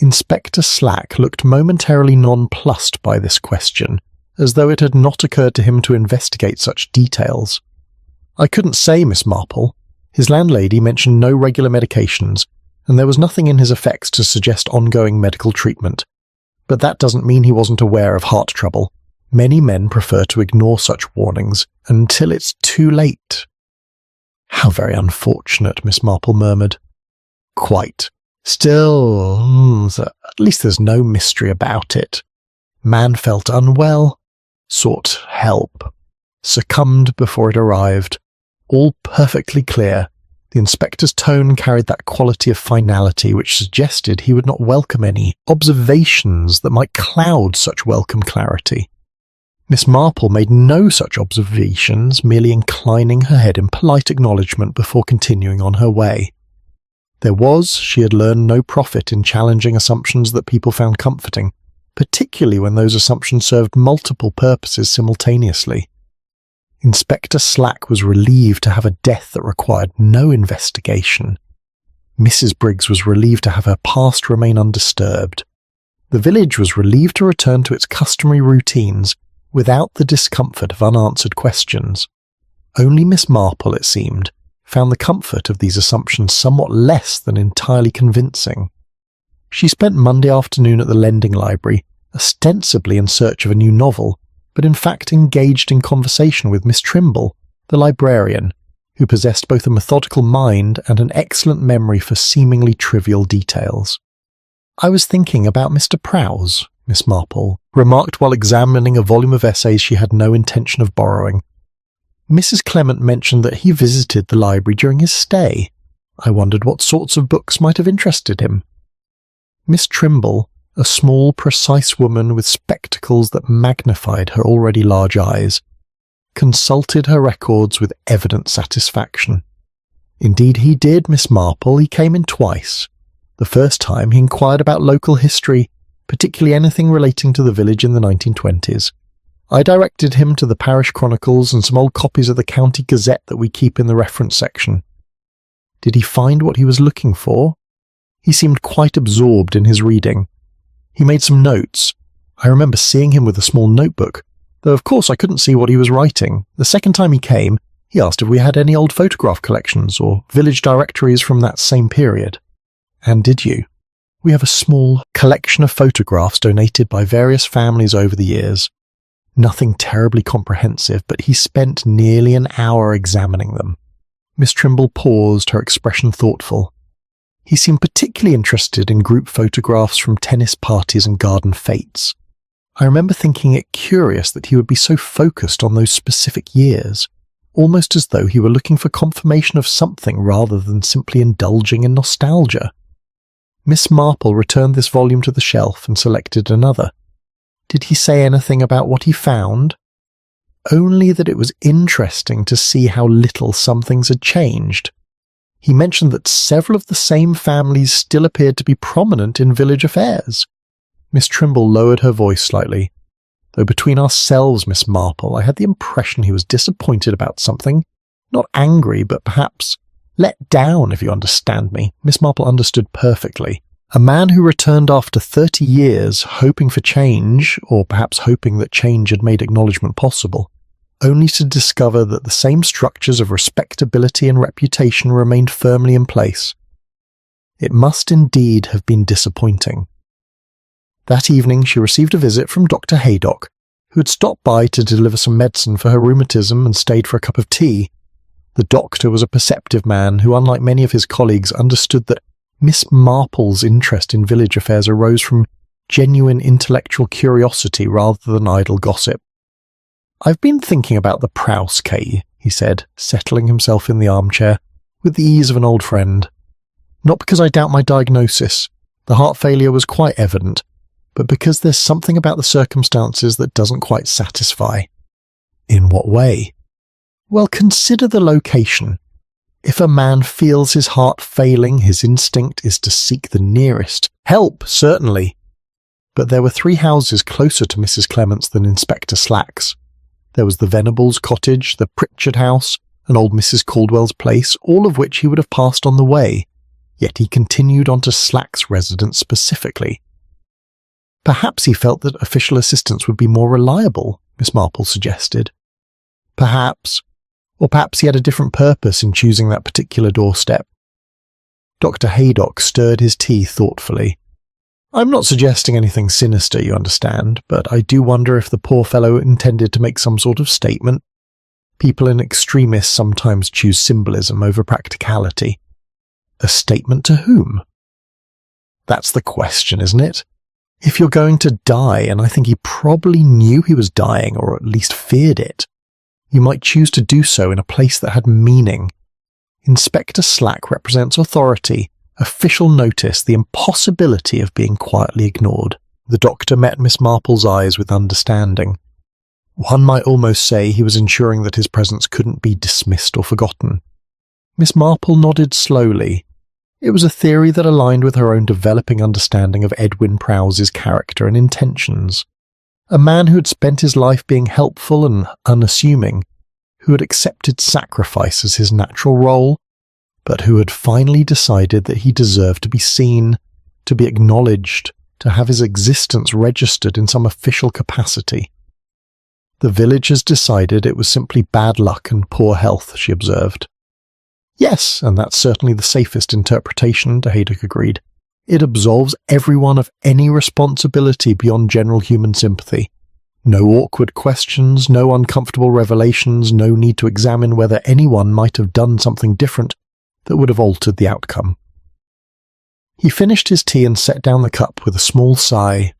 Inspector Slack looked momentarily nonplussed by this question, as though it had not occurred to him to investigate such details. "I couldn't say, Miss Marple. His landlady mentioned no regular medications, and there was nothing in his effects to suggest ongoing medical treatment. But that doesn't mean he wasn't aware of heart trouble. Many men prefer to ignore such warnings until it's too late." "How very unfortunate," Miss Marple murmured. "Quite. Still, at least there's no mystery about it. Man felt unwell, sought help, succumbed before it arrived. All perfectly clear, The inspector's tone carried that quality of finality which suggested he would not welcome any observations that might cloud such welcome clarity. Miss Marple made no such observations, merely inclining her head in polite acknowledgement before continuing on her way. There was, she had learned, no profit in challenging assumptions that people found comforting, particularly when those assumptions served multiple purposes simultaneously. Inspector Slack was relieved to have a death that required no investigation. Mrs. Briggs was relieved to have her past remain undisturbed. The village was relieved to return to its customary routines without the discomfort of unanswered questions. Only Miss Marple, it seemed, found the comfort of these assumptions somewhat less than entirely convincing. She spent Monday afternoon at the lending library, ostensibly in search of a new novel, but in fact engaged in conversation with Miss Trimble, the librarian, who possessed both a methodical mind and an excellent memory for seemingly trivial details. "I was thinking about Mr. Prowse," Miss Marple remarked while examining a volume of essays she had no intention of borrowing. "Mrs. Clement mentioned that he visited the library during his stay. I wondered what sorts of books might have interested him." Miss Trimble, a small, precise woman with spectacles that magnified her already large eyes, consulted her records with evident satisfaction. "Indeed he did, Miss Marple. He came in twice. The first time he inquired about local history, particularly anything relating to the village in the 1920s. I directed him to the parish chronicles and some old copies of the county gazette that we keep in the reference section." "Did he find what he was looking for?" "He seemed quite absorbed in his reading. He made some notes. I remember seeing him with a small notebook, though of course I couldn't see what he was writing. The second time he came, he asked if we had any old photograph collections or village directories from that same period." "And did you?" "We have a small collection of photographs donated by various families over the years. Nothing terribly comprehensive, but he spent nearly an hour examining them." Miss Trimble paused, her expression thoughtful. "He seemed particularly interested in group photographs from tennis parties and garden fêtes. I remember thinking it curious that he would be so focused on those specific years, almost as though he were looking for confirmation of something rather than simply indulging in nostalgia." Miss Marple returned this volume to the shelf and selected another. "Did he say anything about what he found?" "Only that it was interesting to see how little some things had changed. He mentioned that several of the same families still appeared to be prominent in village affairs." Miss Trimble lowered her voice slightly. "Though between ourselves, Miss Marple, I had the impression he was disappointed about something. Not angry, but perhaps let down, if you understand me." Miss Marple understood perfectly. A man who returned after 30 years, hoping for change, or perhaps hoping that change had made acknowledgement possible, only to discover that the same structures of respectability and reputation remained firmly in place. It must indeed have been disappointing. That evening she received a visit from Dr. Haydock, who had stopped by to deliver some medicine for her rheumatism and stayed for a cup of tea. The doctor was a perceptive man who, unlike many of his colleagues, understood that Miss Marple's interest in village affairs arose from genuine intellectual curiosity rather than idle gossip. "I've been thinking about the Prowse case," he said, settling himself in the armchair, with the ease of an old friend. "Not because I doubt my diagnosis, the heart failure was quite evident, but because there's something about the circumstances that doesn't quite satisfy." "In what way?" "Well, consider the location. If a man feels his heart failing, his instinct is to seek the nearest help, certainly. But there were 3 houses closer to Mrs. Clement's than Inspector Slack's. There was the Venables' cottage, the Pritchard house, and old Mrs. Caldwell's place, all of which he would have passed on the way, yet he continued on to Slack's residence specifically. Perhaps he felt that official assistance would be more reliable, Miss Marple suggested. Perhaps. Or perhaps he had a different purpose in choosing that particular doorstep. Dr. Haydock stirred his tea thoughtfully. "I'm not suggesting anything sinister, you understand, but I do wonder if the poor fellow intended to make some sort of statement. People in extremis sometimes choose symbolism over practicality." "A statement to whom?" "That's the question, isn't it? If you're going to die, and I think he probably knew he was dying, or at least feared it, you might choose to do so in a place that had meaning. Inspector Slack represents authority, official notice, the impossibility of being quietly ignored. The doctor met Miss Marple's eyes with understanding. One might almost say he was ensuring that his presence couldn't be dismissed or forgotten. Miss Marple nodded slowly. It was a theory that aligned with her own developing understanding of Edwin Prowse's character and intentions. A man who had spent his life being helpful and unassuming, who had accepted sacrifice as his natural role, but who had finally decided that he deserved to be seen, to be acknowledged, to have his existence registered in some official capacity. The villagers decided it was simply bad luck and poor health, she observed. Yes, and that's certainly the safest interpretation, Haydock agreed. It absolves everyone of any responsibility beyond general human sympathy. No awkward questions, no uncomfortable revelations, no need to examine whether anyone might have done something different that would have altered the outcome. He finished his tea and set down the cup with a small sigh.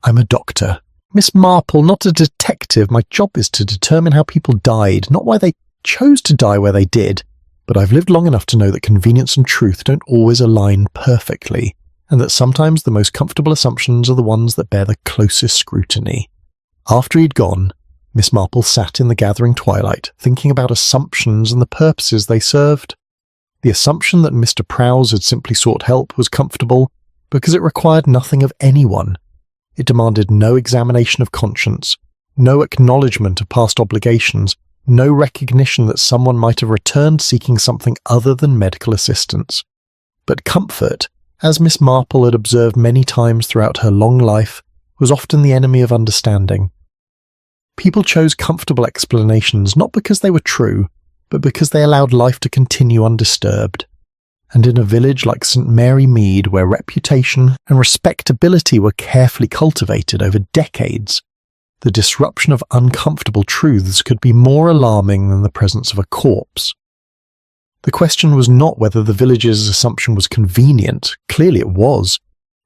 I'm a doctor. Miss Marple, not a detective. My job is to determine how people died, not why they chose to die where they did. But I've lived long enough to know that convenience and truth don't always align perfectly, and that sometimes the most comfortable assumptions are the ones that bear the closest scrutiny. After he'd gone, Miss Marple sat in the gathering twilight, thinking about assumptions and the purposes they served. The assumption that Mr. Prowse had simply sought help was comfortable because it required nothing of anyone. It demanded no examination of conscience, no acknowledgement of past obligations, no recognition that someone might have returned seeking something other than medical assistance. But comfort, as Miss Marple had observed many times throughout her long life, was often the enemy of understanding. People chose comfortable explanations not because they were true, but because they allowed life to continue undisturbed. And in a village like St. Mary Mead, where reputation and respectability were carefully cultivated over decades, the disruption of uncomfortable truths could be more alarming than the presence of a corpse. The question was not whether the village's assumption was convenient. Clearly it was.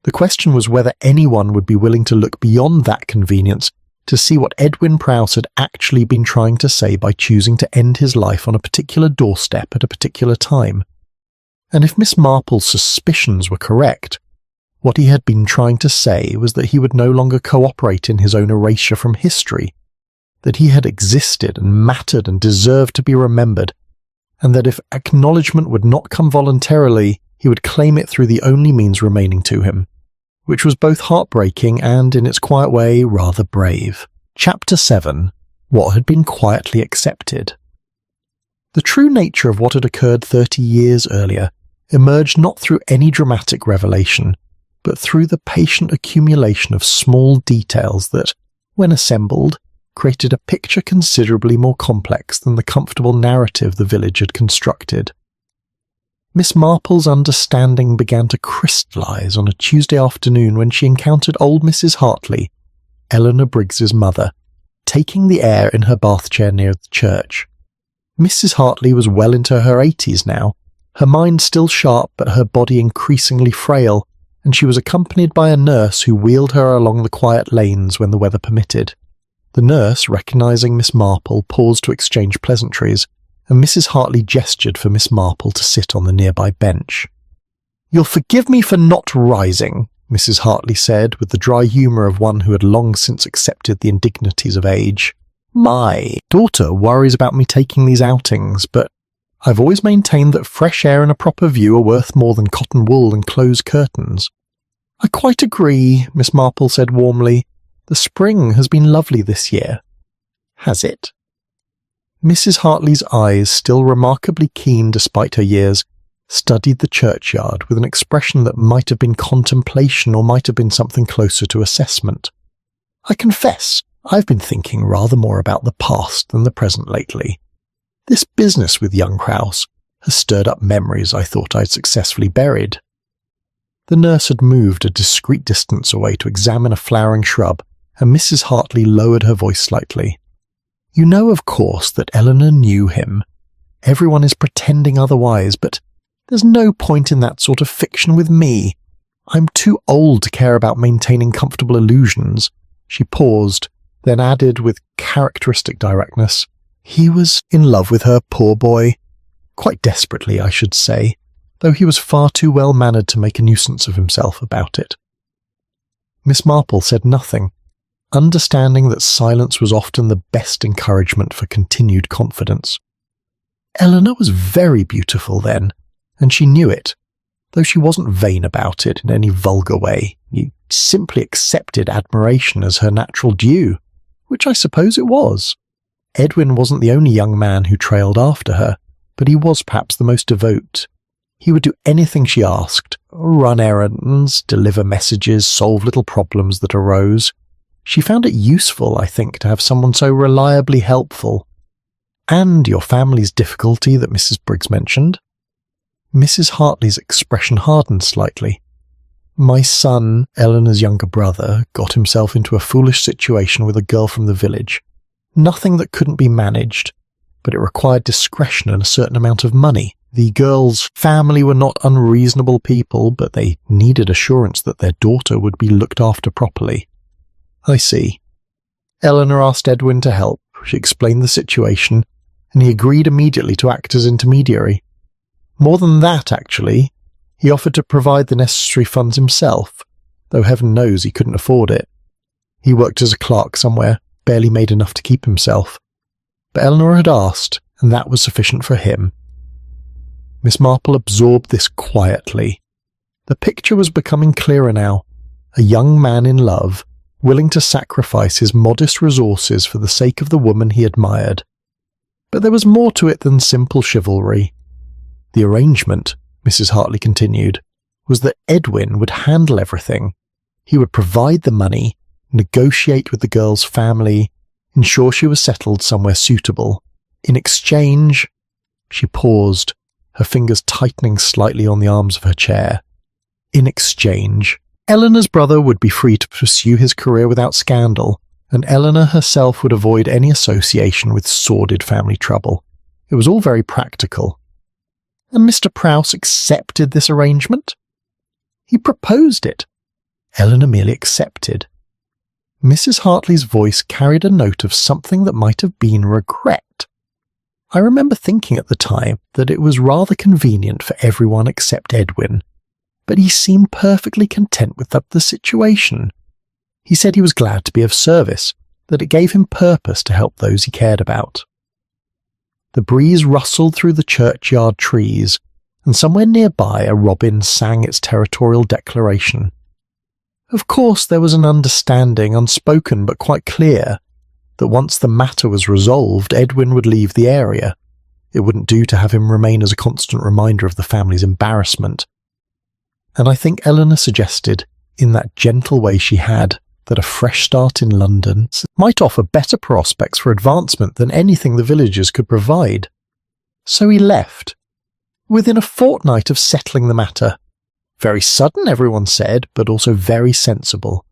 The question was whether anyone would be willing to look beyond that convenience to see what Edwin Prowse had actually been trying to say by choosing to end his life on a particular doorstep at a particular time. And if Miss Marple's suspicions were correct, what he had been trying to say was that he would no longer cooperate in his own erasure from history, that he had existed and mattered and deserved to be remembered, and that if acknowledgement would not come voluntarily, he would claim it through the only means remaining to him, which was both heartbreaking and, in its quiet way, rather brave. Chapter 7. What had been quietly accepted. The true nature of what had occurred 30 years earlier emerged not through any dramatic revelation, but through the patient accumulation of small details that, when assembled, created a picture considerably more complex than the comfortable narrative the village had constructed. Miss Marple's understanding began to crystallize on a Tuesday afternoon when she encountered old Mrs. Hartley, Eleanor Briggs's mother, taking the air in her bath chair near the church. Mrs. Hartley was well into her 80s now, her mind still sharp but her body increasingly frail, and she was accompanied by a nurse who wheeled her along the quiet lanes when the weather permitted. The nurse, recognizing Miss Marple, paused to exchange pleasantries, and Mrs. Hartley gestured for Miss Marple to sit on the nearby bench. "You'll forgive me for not rising," Mrs. Hartley said, with the dry humour of one who had long since accepted the indignities of age. "My daughter worries about me taking these outings, but I've always maintained that fresh air and a proper view are worth more than cotton wool and closed curtains." "I quite agree," Miss Marple said warmly. "The spring has been lovely this year." "Has it?" Mrs. Hartley's eyes, still remarkably keen despite her years, studied the churchyard with an expression that might have been contemplation or might have been something closer to assessment. "I confess, I've been thinking rather more about the past than the present lately. This business with young Prowse has stirred up memories I thought I'd successfully buried." The nurse had moved a discreet distance away to examine a flowering shrub, and Mrs. Hartley lowered her voice slightly. "You know, of course, that Eleanor knew him. Everyone is pretending otherwise, but there's no point in that sort of fiction with me. I'm too old to care about maintaining comfortable illusions." She paused, then added with characteristic directness, "He was in love with her, poor boy. Quite desperately, I should say, though he was far too well-mannered to make a nuisance of himself about it. Miss Marple said nothing, understanding that silence was often the best encouragement for continued confidence. Eleanor was very beautiful then, and she knew it, though she wasn't vain about it in any vulgar way. You simply accepted admiration as her natural due, which I suppose it was. Edwin wasn't the only young man who trailed after her, but he was perhaps the most devout. He would do anything she asked, run errands, deliver messages, solve little problems that arose. She found it useful, I think, to have someone so reliably helpful. And your family's difficulty that Mrs. Briggs mentioned. Mrs. Hartley's expression hardened slightly. My son, Eleanor's younger brother, got himself into a foolish situation with a girl from the village. Nothing that couldn't be managed, but it required discretion and a certain amount of money. The girl's family were not unreasonable people, but they needed assurance that their daughter would be looked after properly. I see. Eleanor asked Edwin to help. She explained the situation, and he agreed immediately to act as intermediary. More than that, actually, he offered to provide the necessary funds himself, though heaven knows he couldn't afford it. He worked as a clerk somewhere, barely made enough to keep himself. But Eleanor had asked, and that was sufficient for him. Miss Marple absorbed this quietly. The picture was becoming clearer now. A young man in love, willing to sacrifice his modest resources for the sake of the woman he admired. But there was more to it than simple chivalry. The arrangement, Mrs. Hartley continued, was that Edwin would handle everything. He would provide the money, negotiate with the girl's family, ensure she was settled somewhere suitable. In exchange, she paused, her fingers tightening slightly on the arms of her chair. In exchange, Eleanor's brother would be free to pursue his career without scandal, and Eleanor herself would avoid any association with sordid family trouble. It was all very practical. And Mr. Prowse accepted this arrangement? He proposed it. Eleanor merely accepted. Mrs. Hartley's voice carried a note of something that might have been regret. I remember thinking at the time that it was rather convenient for everyone except Edwin, but he seemed perfectly content with the situation. He said he was glad to be of service, that it gave him purpose to help those he cared about. The breeze rustled through the churchyard trees, and somewhere nearby a robin sang its territorial declaration. Of course there was an understanding, unspoken but quite clear, that once the matter was resolved, Edwin would leave the area. It wouldn't do to have him remain as a constant reminder of the family's embarrassment. And I think Eleanor suggested, in that gentle way she had, that a fresh start in London might offer better prospects for advancement than anything the villagers could provide. So he left, within a fortnight of settling the matter. Very sudden, everyone said, but also very sensible.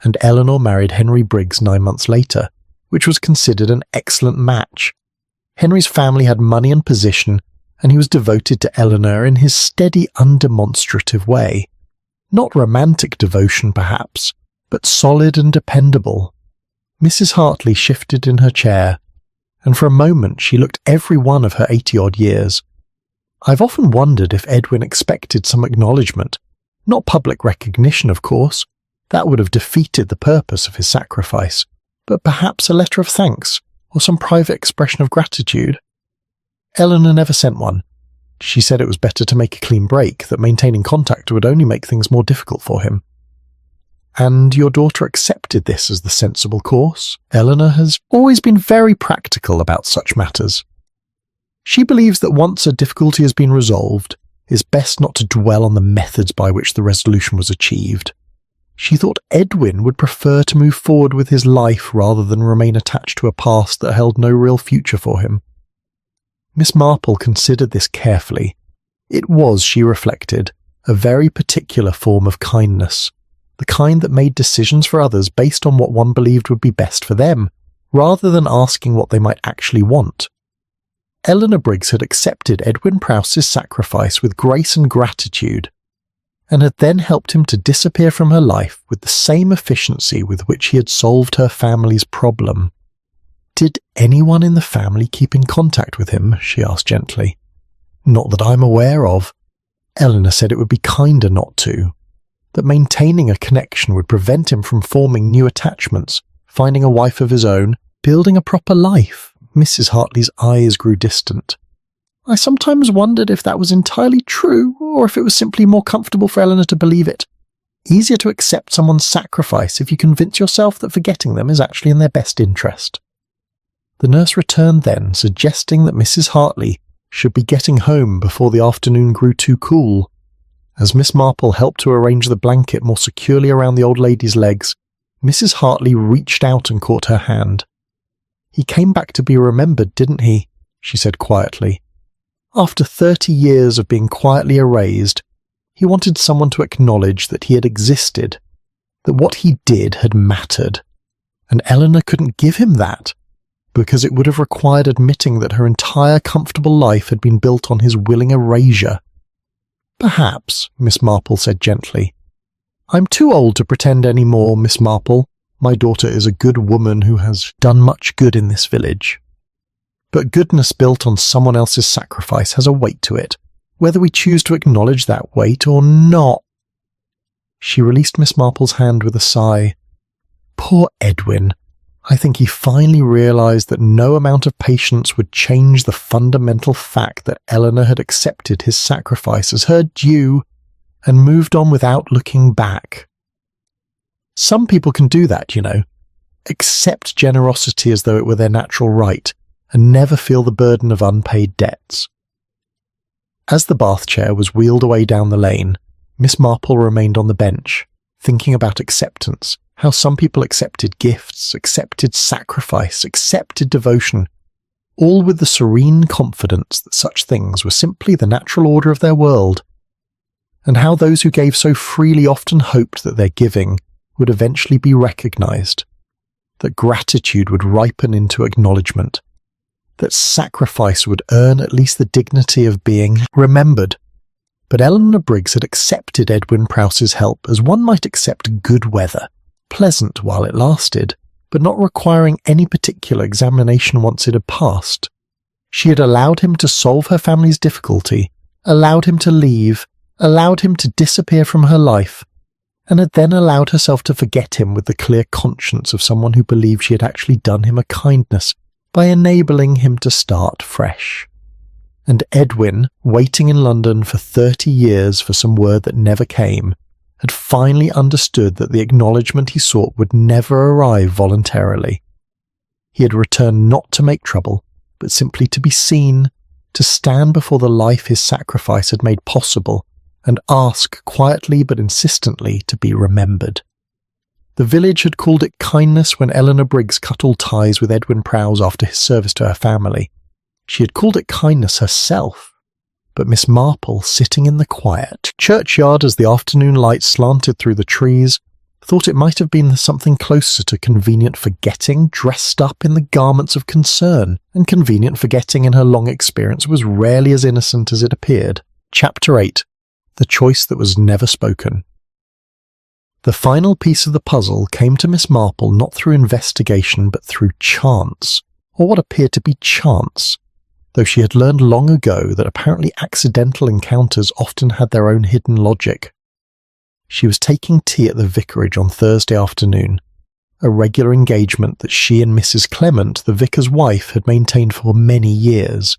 And Eleanor married Henry Briggs 9 months later, which was considered an excellent match. Henry's family had money and position, and he was devoted to Eleanor in his steady, undemonstrative way. Not romantic devotion, perhaps, but solid and dependable. Mrs. Hartley shifted in her chair, and for a moment she looked every one of her 80-odd years. I've often wondered if Edwin expected some acknowledgement, not public recognition, of course. That would have defeated the purpose of his sacrifice, but perhaps a letter of thanks, or some private expression of gratitude. Eleanor never sent one. She said it was better to make a clean break, that maintaining contact would only make things more difficult for him. And your daughter accepted this as the sensible course? Eleanor has always been very practical about such matters. She believes that once a difficulty has been resolved, it's best not to dwell on the methods by which the resolution was achieved. She thought Edwin would prefer to move forward with his life rather than remain attached to a past that held no real future for him. Miss Marple considered this carefully. It was, she reflected, a very particular form of kindness, the kind that made decisions for others based on what one believed would be best for them, rather than asking what they might actually want. Eleanor Briggs had accepted Edwin Prowse's sacrifice with grace and gratitude, and had then helped him to disappear from her life with the same efficiency with which he had solved her family's problem. Did anyone in the family keep in contact with him? She asked gently. Not that I'm aware of. Eleanor said it would be kinder not to. That maintaining a connection would prevent him from forming new attachments, finding a wife of his own, building a proper life. Mrs. Hartley's eyes grew distant. I sometimes wondered if that was entirely true, or if it was simply more comfortable for Eleanor to believe it. Easier to accept someone's sacrifice if you convince yourself that forgetting them is actually in their best interest. The nurse returned then, suggesting that Mrs. Hartley should be getting home before the afternoon grew too cool. As Miss Marple helped to arrange the blanket more securely around the old lady's legs, Mrs. Hartley reached out and caught her hand. "He came back to be remembered, didn't he?" she said quietly. After 30 years of being quietly erased, he wanted someone to acknowledge that he had existed, that what he did had mattered. And Eleanor couldn't give him that, because it would have required admitting that her entire comfortable life had been built on his willing erasure. "Perhaps," Miss Marple said gently. "I'm too old to pretend any more, Miss Marple. My daughter is a good woman who has done much good in this village. But goodness built on someone else's sacrifice has a weight to it, whether we choose to acknowledge that weight or not." She released Miss Marple's hand with a sigh. Poor Edwin. I think he finally realised that no amount of patience would change the fundamental fact that Eleanor had accepted his sacrifice as her due and moved on without looking back. Some people can do that, you know. Accept generosity as though it were their natural right, and never feel the burden of unpaid debts. As the bath chair was wheeled away down the lane, Miss Marple remained on the bench, thinking about acceptance, how some people accepted gifts, accepted sacrifice, accepted devotion, all with the serene confidence that such things were simply the natural order of their world, and how those who gave so freely often hoped that their giving would eventually be recognised, that gratitude would ripen into acknowledgement, that sacrifice would earn at least the dignity of being remembered. But Eleanor Briggs had accepted Edwin Prowse's help as one might accept good weather, pleasant while it lasted, but not requiring any particular examination once it had passed. She had allowed him to solve her family's difficulty, allowed him to leave, allowed him to disappear from her life, and had then allowed herself to forget him with the clear conscience of someone who believed she had actually done him a kindness by enabling him to start fresh. And Edwin, waiting in London for 30 years for some word that never came, had finally understood that the acknowledgement he sought would never arrive voluntarily. He had returned not to make trouble, but simply to be seen, to stand before the life his sacrifice had made possible, and ask quietly but insistently to be remembered. The village had called it kindness when Eleanor Briggs cut all ties with Edwin Prowse after his service to her family. She had called it kindness herself. But Miss Marple, sitting in the quiet churchyard as the afternoon light slanted through the trees, thought it might have been something closer to convenient forgetting dressed up in the garments of concern, and convenient forgetting in her long experience was rarely as innocent as it appeared. Chapter 8. The Choice That Was Never Spoken. The final piece of the puzzle came to Miss Marple not through investigation but through chance, or what appeared to be chance, though she had learned long ago that apparently accidental encounters often had their own hidden logic. She was taking tea at the vicarage on Thursday afternoon, a regular engagement that she and Mrs. Clement, the vicar's wife, had maintained for many years.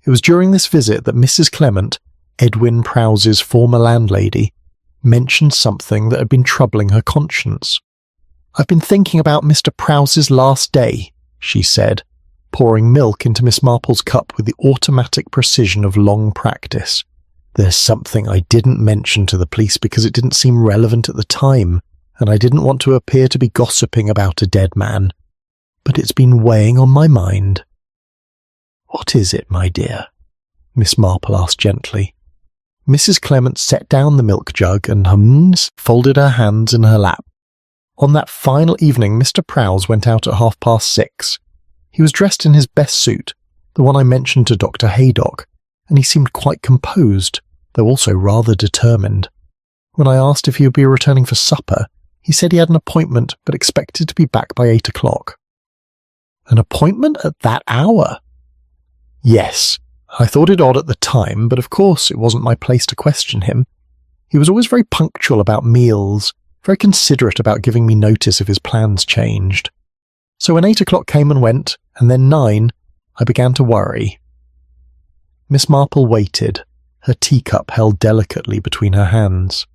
It was during this visit that Mrs. Clement, Edwin Prowse's former landlady, mentioned something that had been troubling her conscience. "I've been thinking about Mr. Prowse's last day," she said, pouring milk into Miss Marple's cup with the automatic precision of long practice. "There's something I didn't mention to the police because it didn't seem relevant at the time, and I didn't want to appear to be gossiping about a dead man. But it's been weighing on my mind." "What is it, my dear?" Miss Marple asked gently. Mrs. Clement set down the milk jug and folded her hands in her lap. On that final evening, Mr. Prowse went out at 6:30. He was dressed in his best suit, the one I mentioned to Dr. Haydock, and he seemed quite composed, though also rather determined. When I asked if he would be returning for supper, he said he had an appointment but expected to be back by 8 o'clock. An appointment at that hour? Yes, I thought it odd at the time, but of course it wasn't my place to question him. He was always very punctual about meals, very considerate about giving me notice if his plans changed. So when 8 o'clock came and went, and then 9, I began to worry. Miss Marple waited, her teacup held delicately between her hands.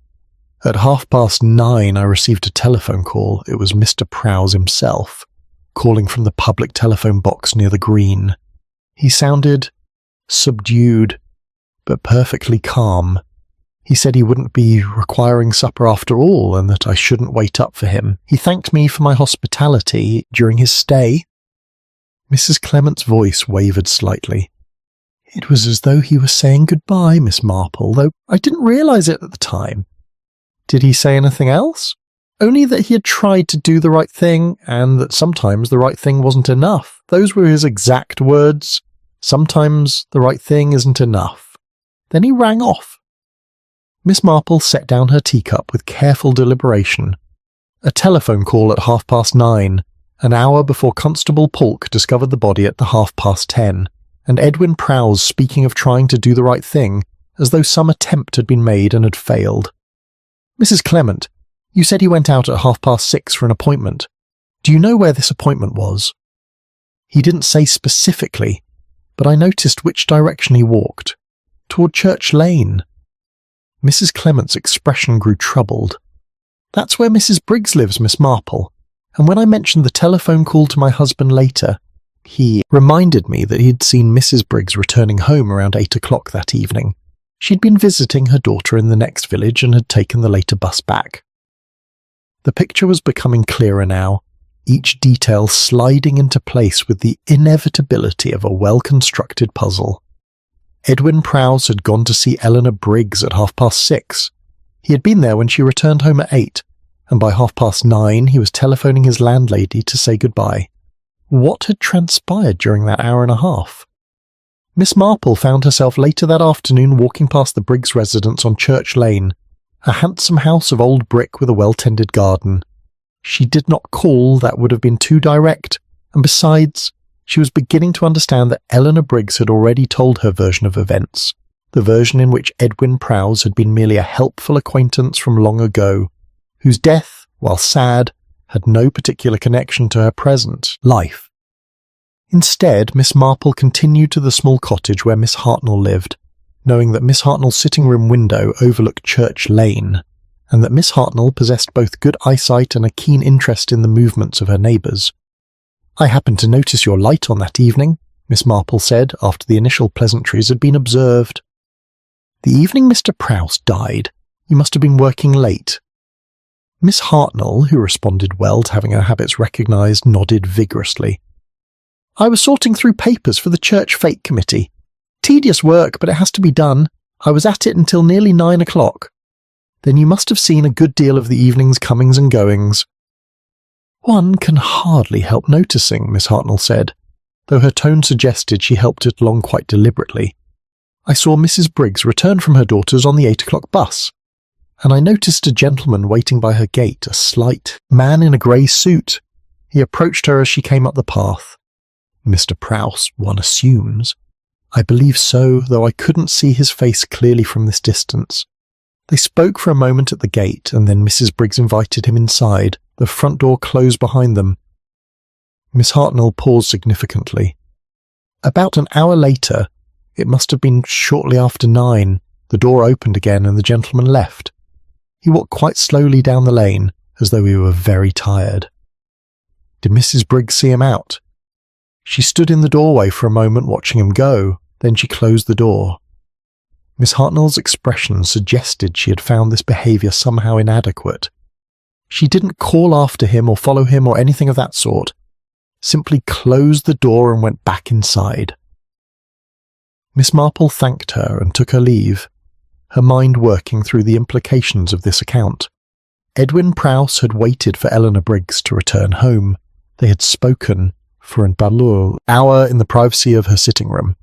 At 9:30, I received a telephone call. It was Mr. Prowse himself, calling from the public telephone box near the green. He sounded subdued, but perfectly calm. He said he wouldn't be requiring supper after all, and that I shouldn't wait up for him. He thanked me for my hospitality during his stay. Mrs. Clement's voice wavered slightly. It was as though he was saying goodbye, Miss Marple, though I didn't realise it at the time. Did he say anything else? Only that he had tried to do the right thing, and that sometimes the right thing wasn't enough. Those were his exact words. Sometimes the right thing isn't enough. Then he rang off. Miss Marple set down her teacup with careful deliberation. A telephone call at 9:30, an hour before Constable Polk discovered the body at the 10:30, and Edwin Prowse speaking of trying to do the right thing, as though some attempt had been made and had failed. Mrs. Clement, you said he went out at 6:30 for an appointment. Do you know where this appointment was? He didn't say specifically, but I noticed which direction he walked. Toward Church Lane. Mrs. Clement's expression grew troubled. That's where Mrs. Briggs lives, Miss Marple, and when I mentioned the telephone call to my husband later, he reminded me that he had seen Mrs. Briggs returning home around 8 o'clock that evening. She'd been visiting her daughter in the next village and had taken the later bus back. The picture was becoming clearer now, each detail sliding into place with the inevitability of a well-constructed puzzle. Edwin Prowse had gone to see Eleanor Briggs at 6:30. He had been there when she returned home at 8, and by 9:30 he was telephoning his landlady to say goodbye. What had transpired during that hour and a half? Miss Marple found herself later that afternoon walking past the Briggs residence on Church Lane, a handsome house of old brick with a well-tended garden. She did not call, that would have been too direct, and besides, she was beginning to understand that Eleanor Briggs had already told her version of events, the version in which Edwin Prowse had been merely a helpful acquaintance from long ago, whose death, while sad, had no particular connection to her present life. Instead, Miss Marple continued to the small cottage where Miss Hartnell lived, knowing that Miss Hartnell's sitting-room window overlooked Church Lane, and that Miss Hartnell possessed both good eyesight and a keen interest in the movements of her neighbours. I happened to notice your light on that evening, Miss Marple said, after the initial pleasantries had been observed. The evening Mr. Prowse died, you must have been working late. Miss Hartnell, who responded well to having her habits recognised, nodded vigorously. I was sorting through papers for the Church Fete Committee. Tedious work, but it has to be done. I was at it until nearly 9 o'clock. Then you must have seen a good deal of the evening's comings and goings. One can hardly help noticing, Miss Hartnell said, though her tone suggested she helped it along quite deliberately. I saw Mrs. Briggs return from her daughter's on the 8 o'clock bus, and I noticed a gentleman waiting by her gate, a slight man in a grey suit. He approached her as she came up the path. Mr. Prowse, one assumes. I believe so, though I couldn't see his face clearly from this distance. They spoke for a moment at the gate, and then Mrs. Briggs invited him inside. The front door closed behind them. Miss Hartnell paused significantly. About an hour later, it must have been shortly after 9, the door opened again and the gentleman left. He walked quite slowly down the lane, as though he were very tired. Did Mrs. Briggs see him out? She stood in the doorway for a moment watching him go, then she closed the door. Miss Hartnell's expression suggested she had found this behaviour somehow inadequate. She didn't call after him or follow him or anything of that sort, simply closed the door and went back inside. Miss Marple thanked her and took her leave, her mind working through the implications of this account. Edwin Prowse had waited for Eleanor Briggs to return home. They had spoken for an hour in the privacy of her sitting room,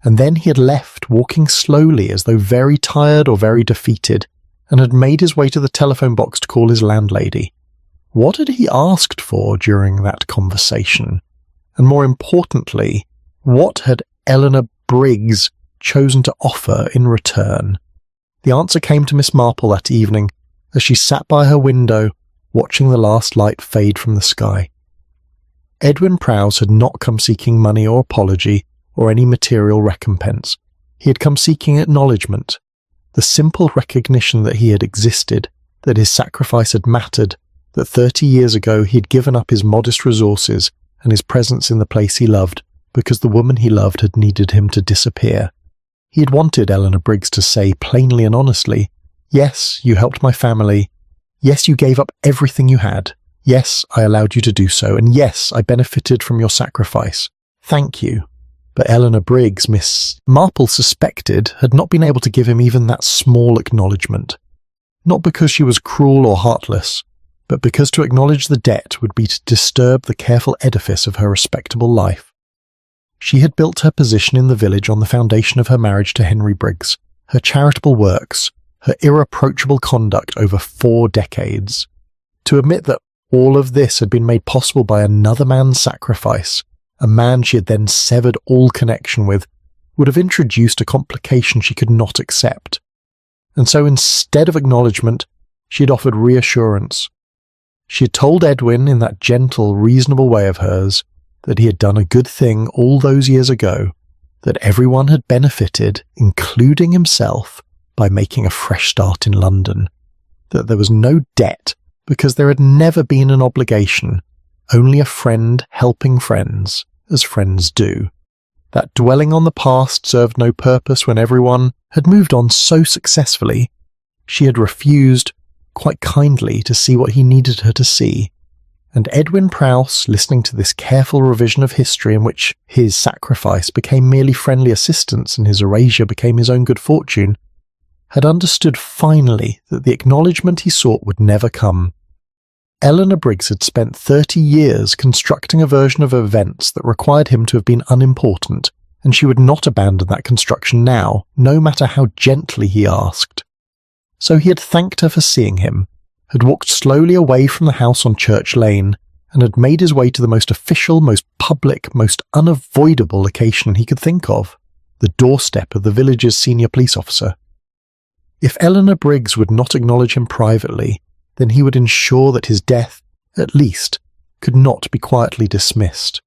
and then he had left, walking slowly as though very tired or very defeated, and had made his way to the telephone box to call his landlady. What had he asked for during that conversation? And more importantly, what had Eleanor Briggs chosen to offer in return? The answer came to Miss Marple that evening as she sat by her window watching the last light fade from the sky. Edwin Prowse had not come seeking money or apology or any material recompense. He had come seeking acknowledgement, the simple recognition that he had existed, that his sacrifice had mattered, that 30 years ago he had given up his modest resources and his presence in the place he loved because the woman he loved had needed him to disappear. He had wanted Eleanor Briggs to say plainly and honestly, "Yes, you helped my family. Yes, you gave up everything you had. Yes, I allowed you to do so. And yes, I benefited from your sacrifice. Thank you." But Eleanor Briggs, Miss Marple suspected, had not been able to give him even that small acknowledgement. Not because she was cruel or heartless, but because to acknowledge the debt would be to disturb the careful edifice of her respectable life. She had built her position in the village on the foundation of her marriage to Henry Briggs, her charitable works, her irreproachable conduct over 4 decades. To admit that all of this had been made possible by another man's sacrifice, a man she had then severed all connection with, would have introduced a complication she could not accept. And so instead of acknowledgement, she had offered reassurance. She had told Edwin in that gentle, reasonable way of hers that he had done a good thing all those years ago, that everyone had benefited, including himself, by making a fresh start in London, that there was no debt because there had never been an obligation, only a friend helping friends, as friends do. That dwelling on the past served no purpose when everyone had moved on so successfully. She had refused, quite kindly, to see what he needed her to see. And Edwin Prowse, listening to this careful revision of history in which his sacrifice became merely friendly assistance and his erasure became his own good fortune, had understood finally that the acknowledgement he sought would never come. Eleanor Briggs had spent 30 years constructing a version of events that required him to have been unimportant, and she would not abandon that construction now, no matter how gently he asked. So he had thanked her for seeing him, had walked slowly away from the house on Church Lane, and had made his way to the most official, most public, most unavoidable location he could think of, the doorstep of the village's senior police officer. If Eleanor Briggs would not acknowledge him privately, then he would ensure that his death, at least, could not be quietly dismissed.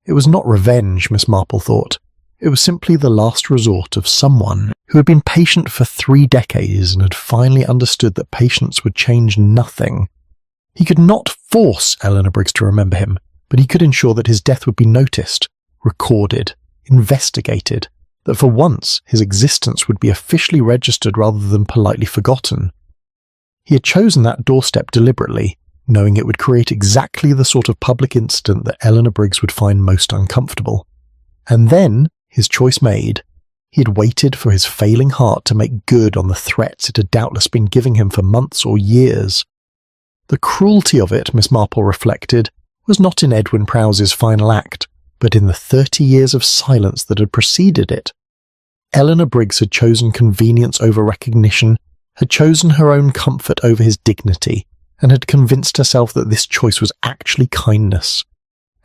It was not revenge, Miss Marple thought. It was simply the last resort of someone who had been patient for 3 decades and had finally understood that patience would change nothing. He could not force Eleanor Briggs to remember him, but he could ensure that his death would be noticed, recorded, investigated, that for once his existence would be officially registered rather than politely forgotten. He had chosen that doorstep deliberately, knowing it would create exactly the sort of public incident that Eleanor Briggs would find most uncomfortable. And then, his choice made, he had waited for his failing heart to make good on the threats it had doubtless been giving him for months or years. The cruelty of it, Miss Marple reflected, was not in Edwin Prowse's final act, but in the 30 years of silence that had preceded it. Eleanor Briggs had chosen convenience over recognition, had chosen her own comfort over his dignity, and had convinced herself that this choice was actually kindness.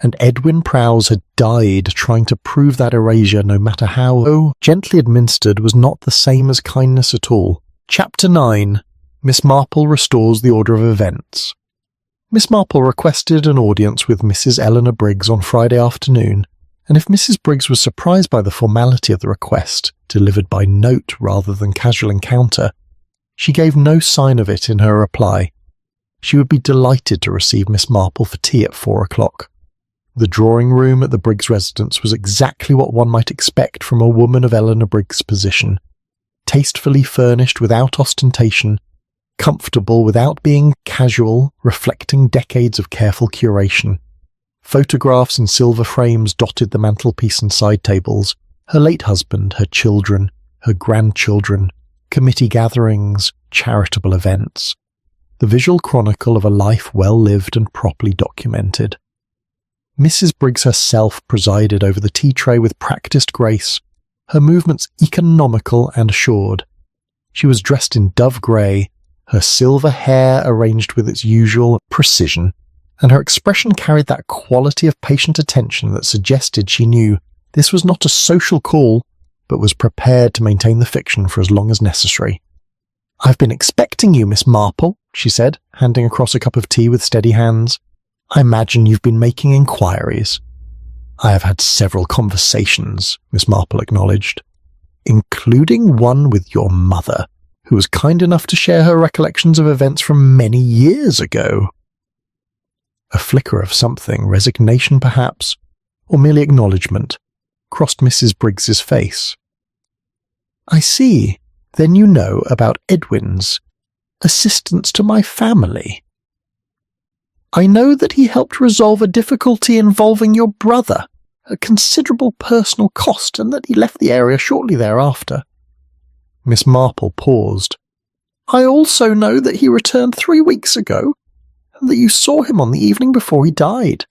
And Edwin Prowse had died trying to prove that erasure, no matter how gently administered, was not the same as kindness at all. Chapter 9. Miss Marple Restores the Order of Events. Miss Marple requested an audience with Mrs. Eleanor Briggs on Friday afternoon, and if Mrs. Briggs was surprised by the formality of the request, delivered by note rather than casual encounter, she gave no sign of it in her reply. She would be delighted to receive Miss Marple for tea at 4 o'clock. The drawing-room at the Briggs residence was exactly what one might expect from a woman of Eleanor Briggs' position. Tastefully furnished without ostentation, comfortable without being casual, reflecting decades of careful curation. Photographs in silver frames dotted the mantelpiece and side tables, her late husband, her children, her grandchildren, committee gatherings, charitable events. The visual chronicle of a life well lived and properly documented. Mrs. Briggs herself presided over the tea tray with practised grace, her movements economical and assured. She was dressed in dove grey, her silver hair arranged with its usual precision, and her expression carried that quality of patient attention that suggested she knew this was not a social call, but was prepared to maintain the fiction for as long as necessary. "I've been expecting you, Miss Marple," she said, handing across a cup of tea with steady hands. "I imagine you've been making inquiries." "I have had several conversations," Miss Marple acknowledged, "including one with your mother, who was kind enough to share her recollections of events from many years ago." A flicker of something, resignation perhaps, or merely acknowledgement, crossed Mrs. Briggs's face. "I see. Then you know about Edwin's assistance to my family." "I know that he helped resolve a difficulty involving your brother, at considerable personal cost, and that he left the area shortly thereafter." Miss Marple paused. "I also know that he returned 3 weeks ago, and that you saw him on the evening before he died."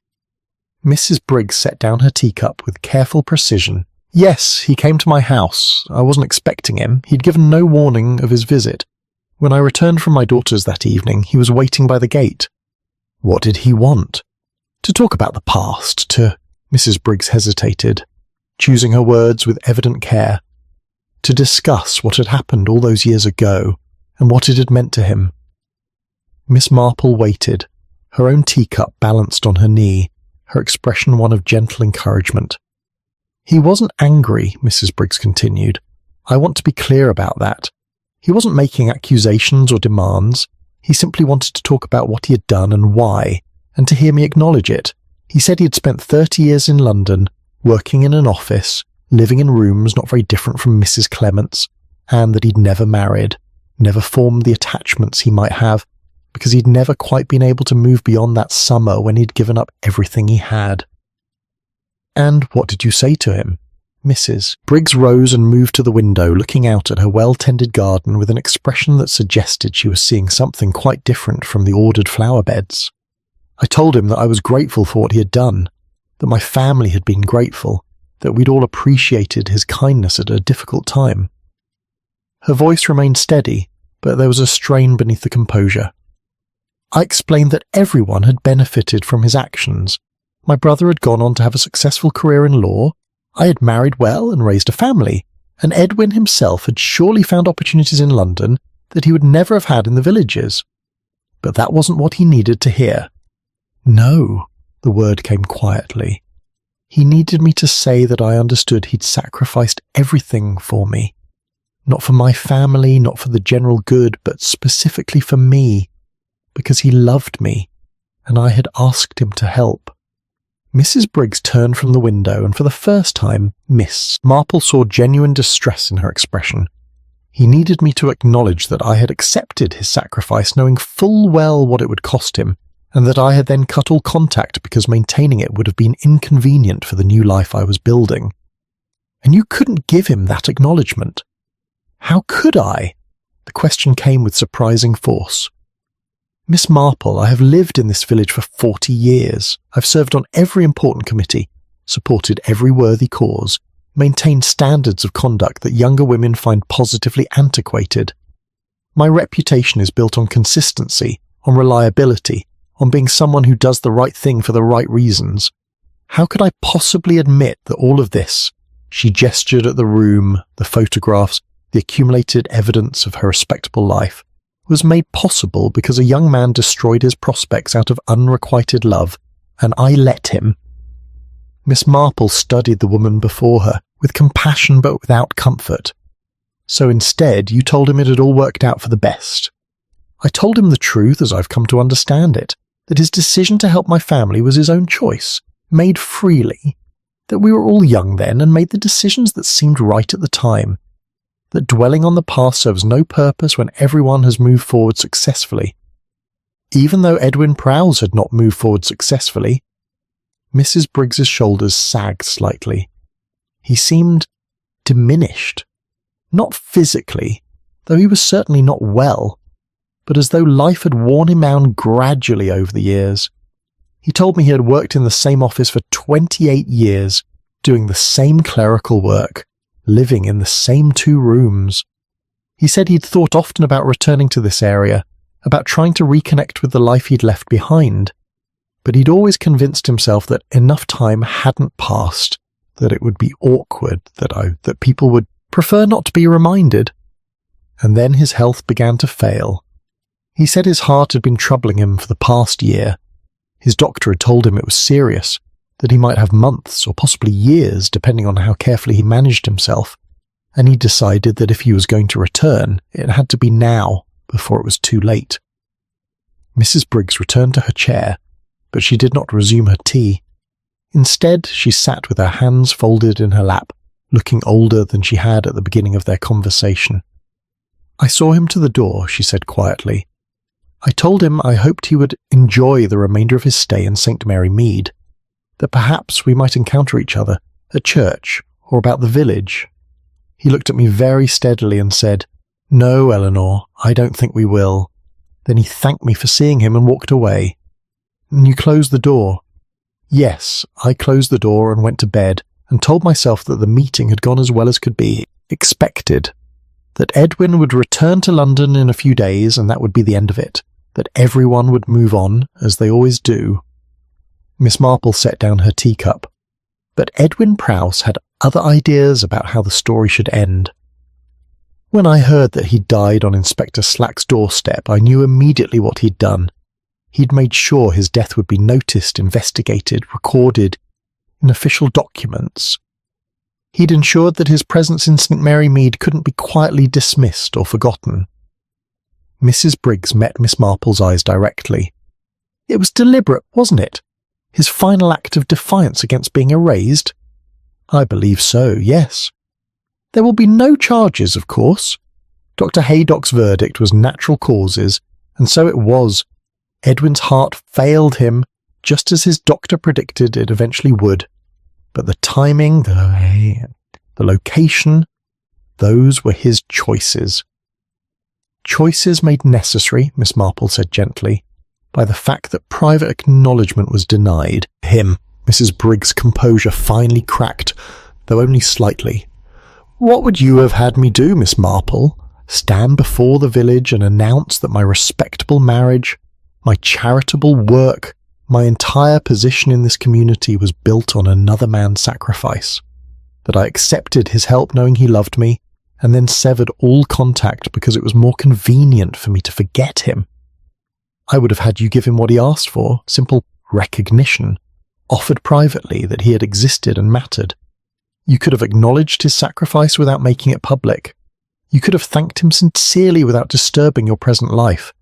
Mrs. Briggs set down her teacup with careful precision. "Yes, he came to my house. I wasn't expecting him. He'd given no warning of his visit. When I returned from my daughter's that evening, he was waiting by the gate." "What did he want?" "To talk about the past, to—" Mrs. Briggs hesitated, choosing her words with evident care. "To discuss what had happened all those years ago, and what it had meant to him." Miss Marple waited, her own teacup balanced on her knee, her expression one of gentle encouragement. "He wasn't angry," Mrs. Briggs continued. "I want to be clear about that. He wasn't making accusations or demands. He simply wanted to talk about what he had done and why, and to hear me acknowledge it. He said he had spent 30 years in London, working in an office, living in rooms not very different from Mrs. Clement's, and that he'd never married, never formed the attachments he might have, because he'd never quite been able to move beyond that summer when he'd given up everything he had." "And what did you say to him?" Mrs. Briggs rose and moved to the window, looking out at her well-tended garden with an expression that suggested she was seeing something quite different from the ordered flower beds. "I told him that I was grateful for what he had done, that my family had been grateful, that we'd all appreciated his kindness at a difficult time." Her voice remained steady, but there was a strain beneath the composure. "I explained that everyone had benefited from his actions. My brother had gone on to have a successful career in law, I had married well and raised a family, and Edwin himself had surely found opportunities in London that he would never have had in the villages. But that wasn't what he needed to hear. No, the word came quietly. He needed me to say that I understood he'd sacrificed everything for me. Not for my family, not for the general good, but specifically for me, because he loved me, and I had asked him to help." Mrs. Briggs turned from the window, and for the first time, Miss Marple saw genuine distress in her expression. He needed me to acknowledge that I had accepted his sacrifice, knowing full well what it would cost him, and that I had then cut all contact because maintaining it would have been inconvenient for the new life I was building. And you couldn't give him that acknowledgement. How could I? The question came with surprising force. "Miss Marple, I have lived in this village for 40 years. I've served on every important committee, supported every worthy cause, maintained standards of conduct that younger women find positively antiquated. My reputation is built on consistency, on reliability, on being someone who does the right thing for the right reasons. How could I possibly admit that all of this," she gestured at the room, the photographs, the accumulated evidence of her respectable life, "was made possible because a young man destroyed his prospects out of unrequited love, and I let him?" Miss Marple studied the woman before her, with compassion but without comfort. "So instead, you told him it had all worked out for the best." "I told him the truth as I've come to understand it, that his decision to help my family was his own choice, made freely, that we were all young then and made the decisions that seemed right at the time, that dwelling on the past serves no purpose when everyone has moved forward successfully. Even though Edwin Prowse had not moved forward successfully." Mrs. Briggs's shoulders sagged slightly. He seemed diminished. Not physically, though he was certainly not well, but as though life had worn him down gradually over the years. He told me he had worked in the same office for 28 years, doing the same clerical work, living in the same 2 rooms. He said he'd thought often about returning to this area, about trying to reconnect with the life he'd left behind, but he'd always convinced himself that enough time hadn't passed, that it would be awkward, that people would prefer not to be reminded. And then his health began to fail. He said his heart had been troubling him for the past year. His doctor had told him it was serious, that he might have months or possibly years, depending on how carefully he managed himself, and he decided that if he was going to return, it had to be now, before it was too late. Mrs. Briggs returned to her chair, but she did not resume her tea. Instead, she sat with her hands folded in her lap, looking older than she had at the beginning of their conversation. "I saw him to the door," she said quietly. "I told him I hoped he would enjoy the remainder of his stay in St. Mary Mead, that perhaps we might encounter each other at church or about the village." He looked at me very steadily and said, "No, Eleanor, I don't think we will." Then he thanked me for seeing him and walked away. "And you closed the door?" "Yes, I closed the door and went to bed and told myself that the meeting had gone as well as could be expected, that Edwin would return to London in a few days and that would be the end of it, that everyone would move on, as they always do." Miss Marple set down her teacup. But Edwin Prowse had other ideas about how the story should end. When I heard that he'd died on Inspector Slack's doorstep, I knew immediately what he'd done. He'd made sure his death would be noticed, investigated, recorded in official documents. He'd ensured that his presence in St. Mary Mead couldn't be quietly dismissed or forgotten. Mrs. Briggs met Miss Marple's eyes directly. "It was deliberate, wasn't it? His final act of defiance against being erased?" "I believe so, yes." "There will be no charges, of course. Dr. Haydock's verdict was natural causes, and so it was. Edwin's heart failed him, just as his doctor predicted it eventually would. But the timing, the location, those were his choices." "Choices made necessary," Miss Marple said gently, "by the fact that private acknowledgement was denied him." Mrs. Briggs' composure finally cracked, though only slightly. "What would you have had me do, Miss Marple? Stand before the village and announce that my respectable marriage, my charitable work, my entire position in this community was built on another man's sacrifice? That I accepted his help knowing he loved me, and then severed all contact because it was more convenient for me to forget him? I would have had you give him what he asked for, simple recognition, offered privately that he had existed and mattered. You could have acknowledged his sacrifice without making it public. You could have thanked him sincerely without disturbing your present life,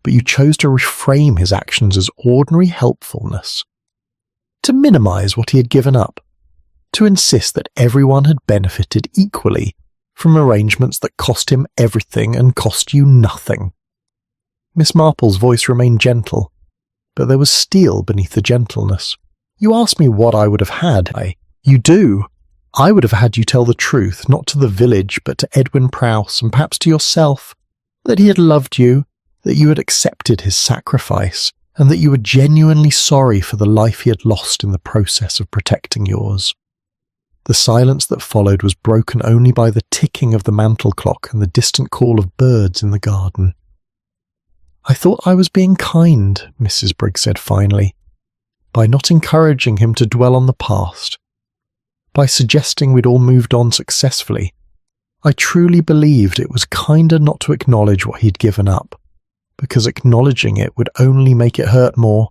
but you chose to reframe his actions as ordinary helpfulness, to minimize what he had given up, to insist that everyone had benefited equally from arrangements that cost him everything and cost you nothing." Miss Marple's voice remained gentle, but there was steel beneath the gentleness. "You ask me what I would have had. You do. I would have had you tell the truth, not to the village, but to Edwin Prowse, and perhaps to yourself, that he had loved you, that you had accepted his sacrifice, and that you were genuinely sorry for the life he had lost in the process of protecting yours." The silence that followed was broken only by the ticking of the mantel clock and the distant call of birds in the garden. "I thought I was being kind," Mrs. Briggs said finally, "by not encouraging him to dwell on the past, by suggesting we'd all moved on successfully. I truly believed it was kinder not to acknowledge what he'd given up, because acknowledging it would only make it hurt more.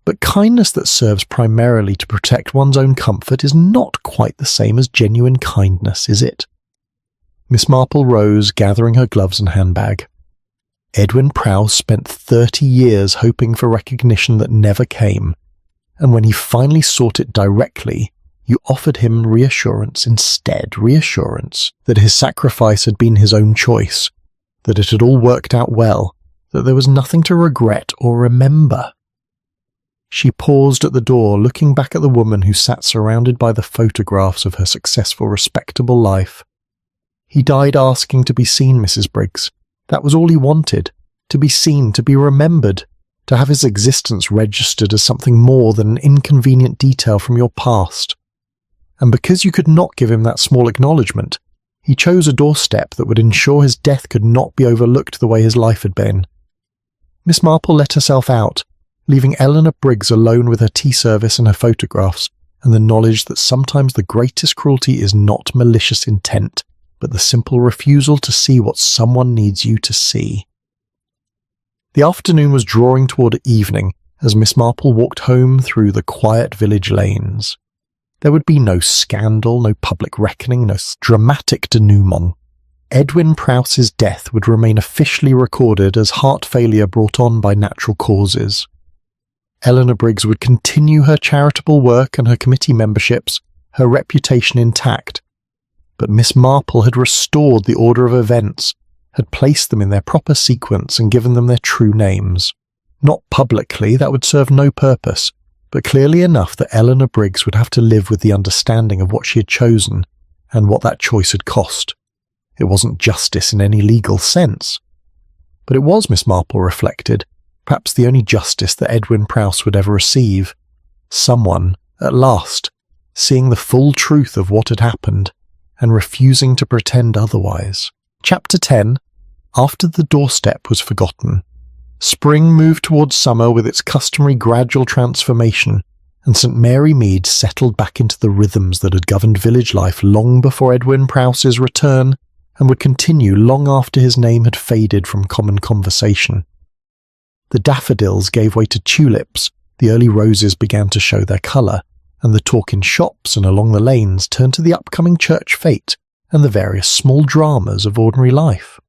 But kindness that serves primarily to protect one's own comfort is not quite the same as genuine kindness, is it?" Miss Marple rose, gathering her gloves and handbag. "Edwin Prowse spent 30 years hoping for recognition that never came, and when he finally sought it directly, you offered him reassurance instead, reassurance that his sacrifice had been his own choice, that it had all worked out well, that there was nothing to regret or remember." She paused at the door, looking back at the woman who sat surrounded by the photographs of her successful, respectable life. "He died asking to be seen, Mrs. Briggs. That was all he wanted, to be seen, to be remembered, to have his existence registered as something more than an inconvenient detail from your past. And because you could not give him that small acknowledgement, he chose a doorstep that would ensure his death could not be overlooked the way his life had been." Miss Marple let herself out, leaving Eleanor Briggs alone with her tea service and her photographs, and the knowledge that sometimes the greatest cruelty is not malicious intent, but the simple refusal to see what someone needs you to see. The afternoon was drawing toward evening as Miss Marple walked home through the quiet village lanes. There would be no scandal, no public reckoning, no dramatic denouement. Edwin Prowse's death would remain officially recorded as heart failure brought on by natural causes. Eleanor Briggs would continue her charitable work and her committee memberships, her reputation intact. But Miss Marple had restored the order of events, had placed them in their proper sequence and given them their true names. Not publicly, that would serve no purpose, but clearly enough that Eleanor Briggs would have to live with the understanding of what she had chosen and what that choice had cost. It wasn't justice in any legal sense. But it was, Miss Marple reflected, perhaps the only justice that Edwin Prowse would ever receive. Someone, at last, seeing the full truth of what had happened and refusing to pretend otherwise. Chapter 10. After the doorstep was forgotten. Spring moved towards summer with its customary gradual transformation, and St. Mary Mead settled back into the rhythms that had governed village life long before Edwin Prowse's return, and would continue long after his name had faded from common conversation. The daffodils gave way to tulips, the early roses began to show their colour, and the talk in shops and along the lanes turned to the upcoming church fete and the various small dramas of ordinary life.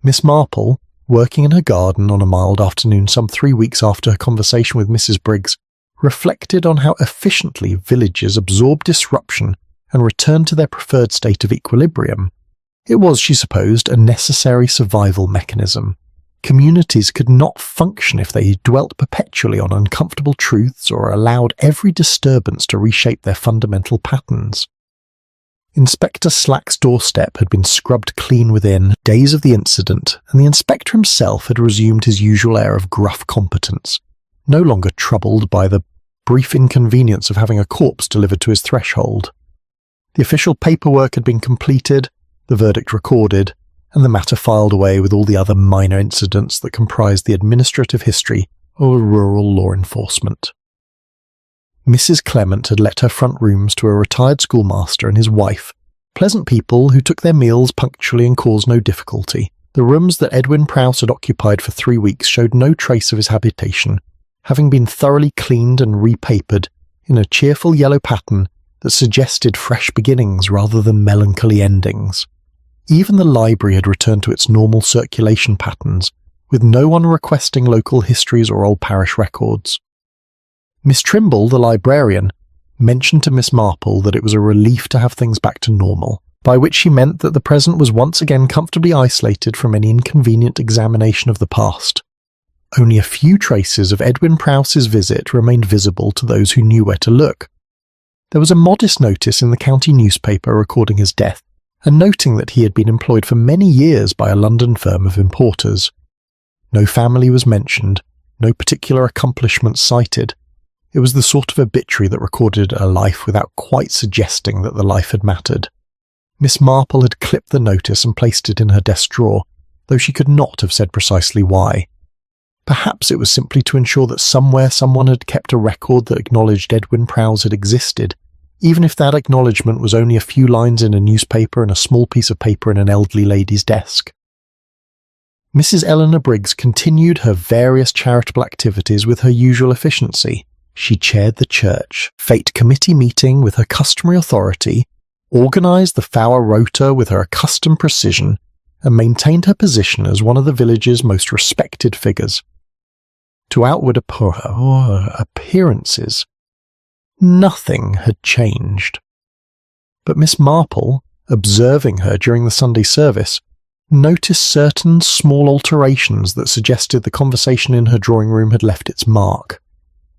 Miss Marple, working in her garden on a mild afternoon some 3 weeks after her conversation with Mrs. Briggs, reflected on how efficiently villages absorb disruption and return to their preferred state of equilibrium. It was, she supposed, a necessary survival mechanism. Communities could not function if they dwelt perpetually on uncomfortable truths or allowed every disturbance to reshape their fundamental patterns. Inspector Slack's doorstep had been scrubbed clean within days of the incident, and the inspector himself had resumed his usual air of gruff competence, no longer troubled by the brief inconvenience of having a corpse delivered to his threshold. The official paperwork had been completed, the verdict recorded, and the matter filed away with all the other minor incidents that comprised the administrative history of rural law enforcement. Mrs. Clement had let her front rooms to a retired schoolmaster and his wife, pleasant people who took their meals punctually and caused no difficulty. The rooms that Edwin Prowse had occupied for 3 weeks showed no trace of his habitation, having been thoroughly cleaned and repapered in a cheerful yellow pattern that suggested fresh beginnings rather than melancholy endings. Even the library had returned to its normal circulation patterns, with no one requesting local histories or old parish records. Miss Trimble, the librarian, mentioned to Miss Marple that it was a relief to have things back to normal, by which she meant that the present was once again comfortably isolated from any inconvenient examination of the past. Only a few traces of Edwin Prowse's visit remained visible to those who knew where to look. There was a modest notice in the county newspaper recording his death, and noting that he had been employed for many years by a London firm of importers. No family was mentioned, no particular accomplishments cited. It was the sort of obituary that recorded a life without quite suggesting that the life had mattered. Miss Marple had clipped the notice and placed it in her desk drawer, though she could not have said precisely why. Perhaps it was simply to ensure that somewhere someone had kept a record that acknowledged Edwin Prowse had existed, even if that acknowledgement was only a few lines in a newspaper and a small piece of paper in an elderly lady's desk. Mrs. Eleanor Briggs continued her various charitable activities with her usual efficiency. She chaired the church fete committee meeting with her customary authority, organised the Fower Rota with her accustomed precision, and maintained her position as one of the village's most respected figures. To outward appearances, nothing had changed. But Miss Marple, observing her during the Sunday service, noticed certain small alterations that suggested the conversation in her drawing room had left its mark.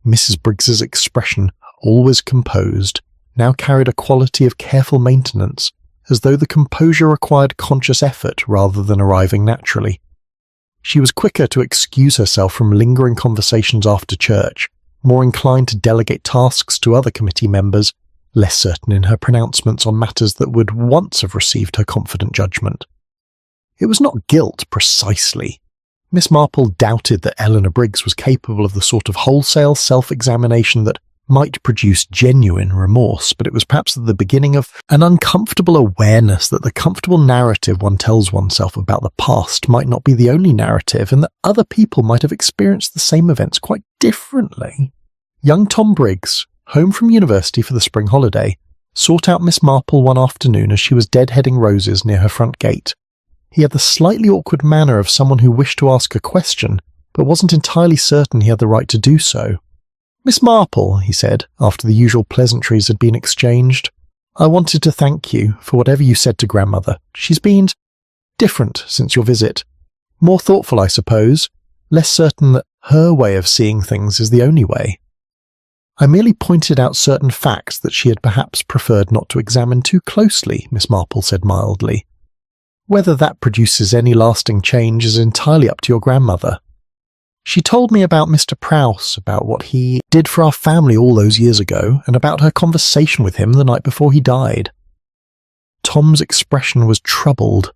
Mrs. Briggs's expression, always composed, now carried a quality of careful maintenance, as though the composure required conscious effort rather than arriving naturally. She was quicker to excuse herself from lingering conversations after church, more inclined to delegate tasks to other committee members, less certain in her pronouncements on matters that would once have received her confident judgment. It was not guilt, precisely. Miss Marple doubted that Eleanor Briggs was capable of the sort of wholesale self-examination that might produce genuine remorse, but it was perhaps the beginning of an uncomfortable awareness that the comfortable narrative one tells oneself about the past might not be the only narrative, and that other people might have experienced the same events quite differently. Young Tom Briggs, home from university for the spring holiday, sought out Miss Marple one afternoon as she was deadheading roses near her front gate. He had the slightly awkward manner of someone who wished to ask a question, but wasn't entirely certain he had the right to do so. "Miss Marple," he said, after the usual pleasantries had been exchanged, "I wanted to thank you for whatever you said to Grandmother. She's been different since your visit. More thoughtful, I suppose, less certain that her way of seeing things is the only way. I merely pointed out certain facts that she had perhaps preferred not to examine too closely," Miss Marple said mildly. "Whether that produces any lasting change is entirely up to your grandmother. She told me about Mr. Prowse, about what he did for our family all those years ago, and about her conversation with him the night before he died." Tom's expression was troubled.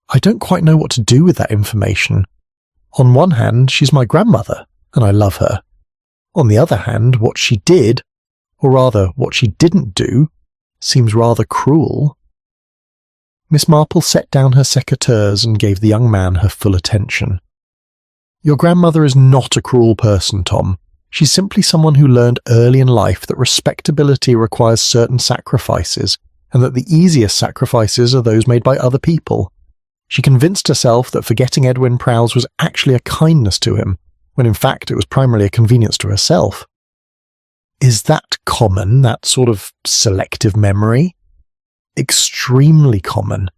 "I don't quite know what to do with that information. On one hand, she's my grandmother, and I love her. On the other hand, what she did, or rather what she didn't do, seems rather cruel." Miss Marple set down her secateurs and gave the young man her full attention. "Your grandmother is not a cruel person, Tom. She's simply someone who learned early in life that respectability requires certain sacrifices, and that the easiest sacrifices are those made by other people. She convinced herself that forgetting Edwin Prowse was actually a kindness to him, when in fact it was primarily a convenience to herself." "Is that common, that sort of selective memory?" "Extremely common.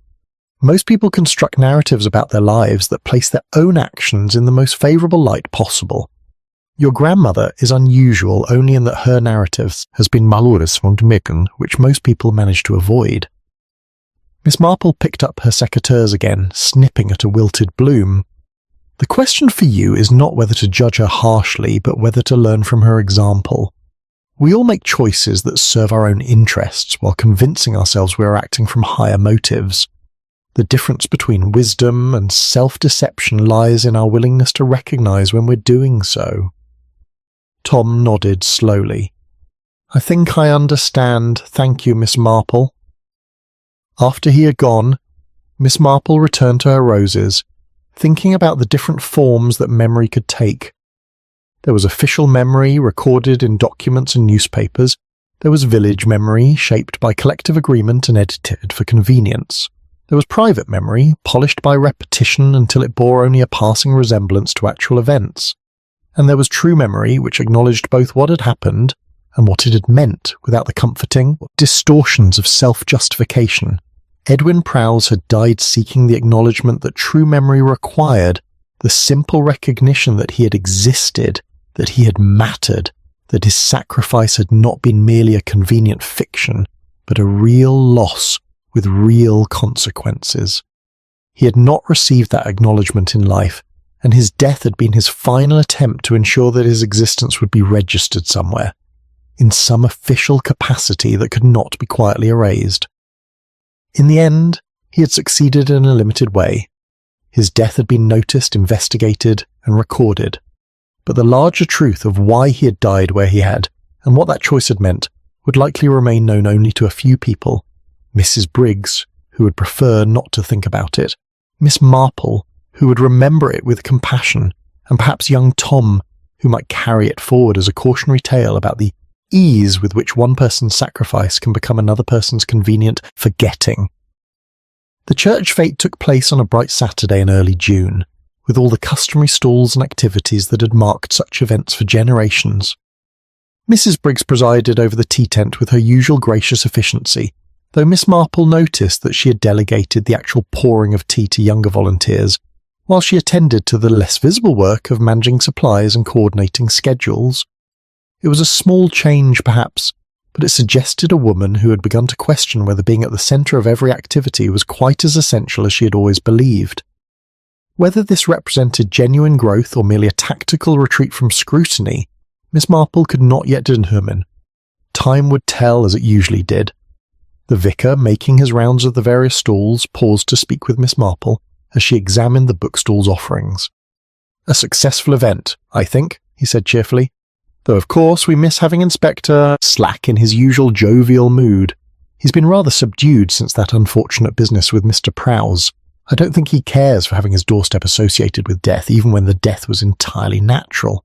Most people construct narratives about their lives that place their own actions in the most favourable light possible. Your grandmother is unusual only in that her narrative has been malures von Dmicken, which most people manage to avoid." Miss Marple picked up her secateurs again, snipping at a wilted bloom. "The question for you is not whether to judge her harshly, but whether to learn from her example. We all make choices that serve our own interests while convincing ourselves we are acting from higher motives. The difference between wisdom and self-deception lies in our willingness to recognize when we're doing so." Tom nodded slowly. "I think I understand. Thank you, Miss Marple." After he had gone, Miss Marple returned to her roses, thinking about the different forms that memory could take. There was official memory recorded in documents and newspapers. There was village memory, shaped by collective agreement and edited for convenience. There was private memory, polished by repetition until it bore only a passing resemblance to actual events. And there was true memory, which acknowledged both what had happened and what it had meant without the comforting distortions of self-justification. Edwin Prowse had died seeking the acknowledgement that true memory required, the simple recognition that he had existed, that he had mattered, that his sacrifice had not been merely a convenient fiction, but a real loss with real consequences. He had not received that acknowledgement in life, and his death had been his final attempt to ensure that his existence would be registered somewhere, in some official capacity that could not be quietly erased. In the end, he had succeeded in a limited way. His death had been noticed, investigated, and recorded, but the larger truth of why he had died where he had, and what that choice had meant, would likely remain known only to a few people. Mrs. Briggs, who would prefer not to think about it, Miss Marple, who would remember it with compassion, and perhaps young Tom, who might carry it forward as a cautionary tale about the ease with which one person's sacrifice can become another person's convenient forgetting. The church fete took place on a bright Saturday in early June, with all the customary stalls and activities that had marked such events for generations. Mrs. Briggs presided over the tea tent with her usual gracious efficiency, though Miss Marple noticed that she had delegated the actual pouring of tea to younger volunteers, while she attended to the less visible work of managing supplies and coordinating schedules. It was a small change, perhaps, but it suggested a woman who had begun to question whether being at the centre of every activity was quite as essential as she had always believed. Whether this represented genuine growth or merely a tactical retreat from scrutiny, Miss Marple could not yet determine. Time would tell, as it usually did. The vicar, making his rounds of the various stalls, paused to speak with Miss Marple as she examined the bookstall's offerings. "A successful event, I think," he said cheerfully. Though of course we miss having Inspector slack in his usual jovial mood. He's been rather subdued since that unfortunate business with Mr. Prowse. I don't think he cares for having his doorstep associated with death, even when the death was entirely natural.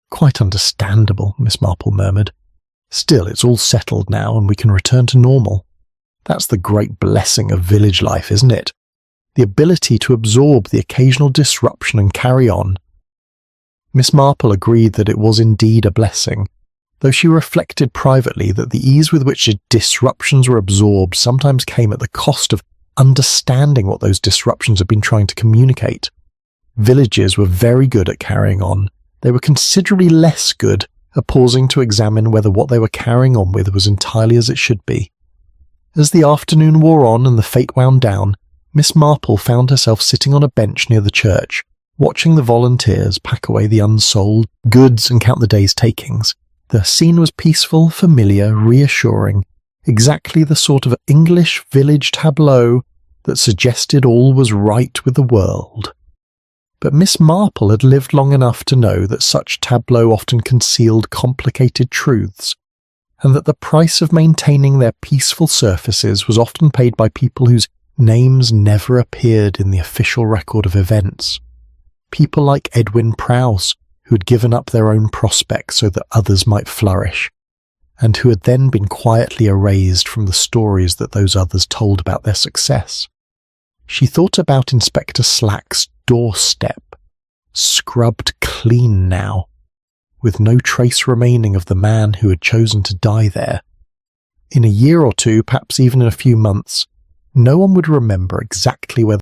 Quite understandable, Miss Marple murmured. Still, it's all settled now and we can return to normal. That's the great blessing of village life, isn't it? The ability to absorb the occasional disruption and carry on. Miss Marple agreed that it was indeed a blessing, though she reflected privately that the ease with which disruptions were absorbed sometimes came at the cost of understanding what those disruptions had been trying to communicate. Villages were very good at carrying on. They were considerably less good at pausing to examine whether what they were carrying on with was entirely as it should be. As the afternoon wore on and the fate wound down, Miss Marple found herself sitting on a bench near the church, watching the volunteers pack away the unsold goods and count the day's takings. The scene was peaceful, familiar, reassuring, exactly the sort of English village tableau that suggested all was right with the world. But Miss Marple had lived long enough to know that such tableau often concealed complicated truths, and that the price of maintaining their peaceful surfaces was often paid by people whose names never appeared in the official record of events. People like Edwin Prowse, who had given up their own prospects so that others might flourish, and who had then been quietly erased from the stories that those others told about their success. She thought about Inspector Slack's doorstep, scrubbed clean now, with no trace remaining of the man who had chosen to die there. In a year or two, perhaps even in a few months, no one would remember exactly where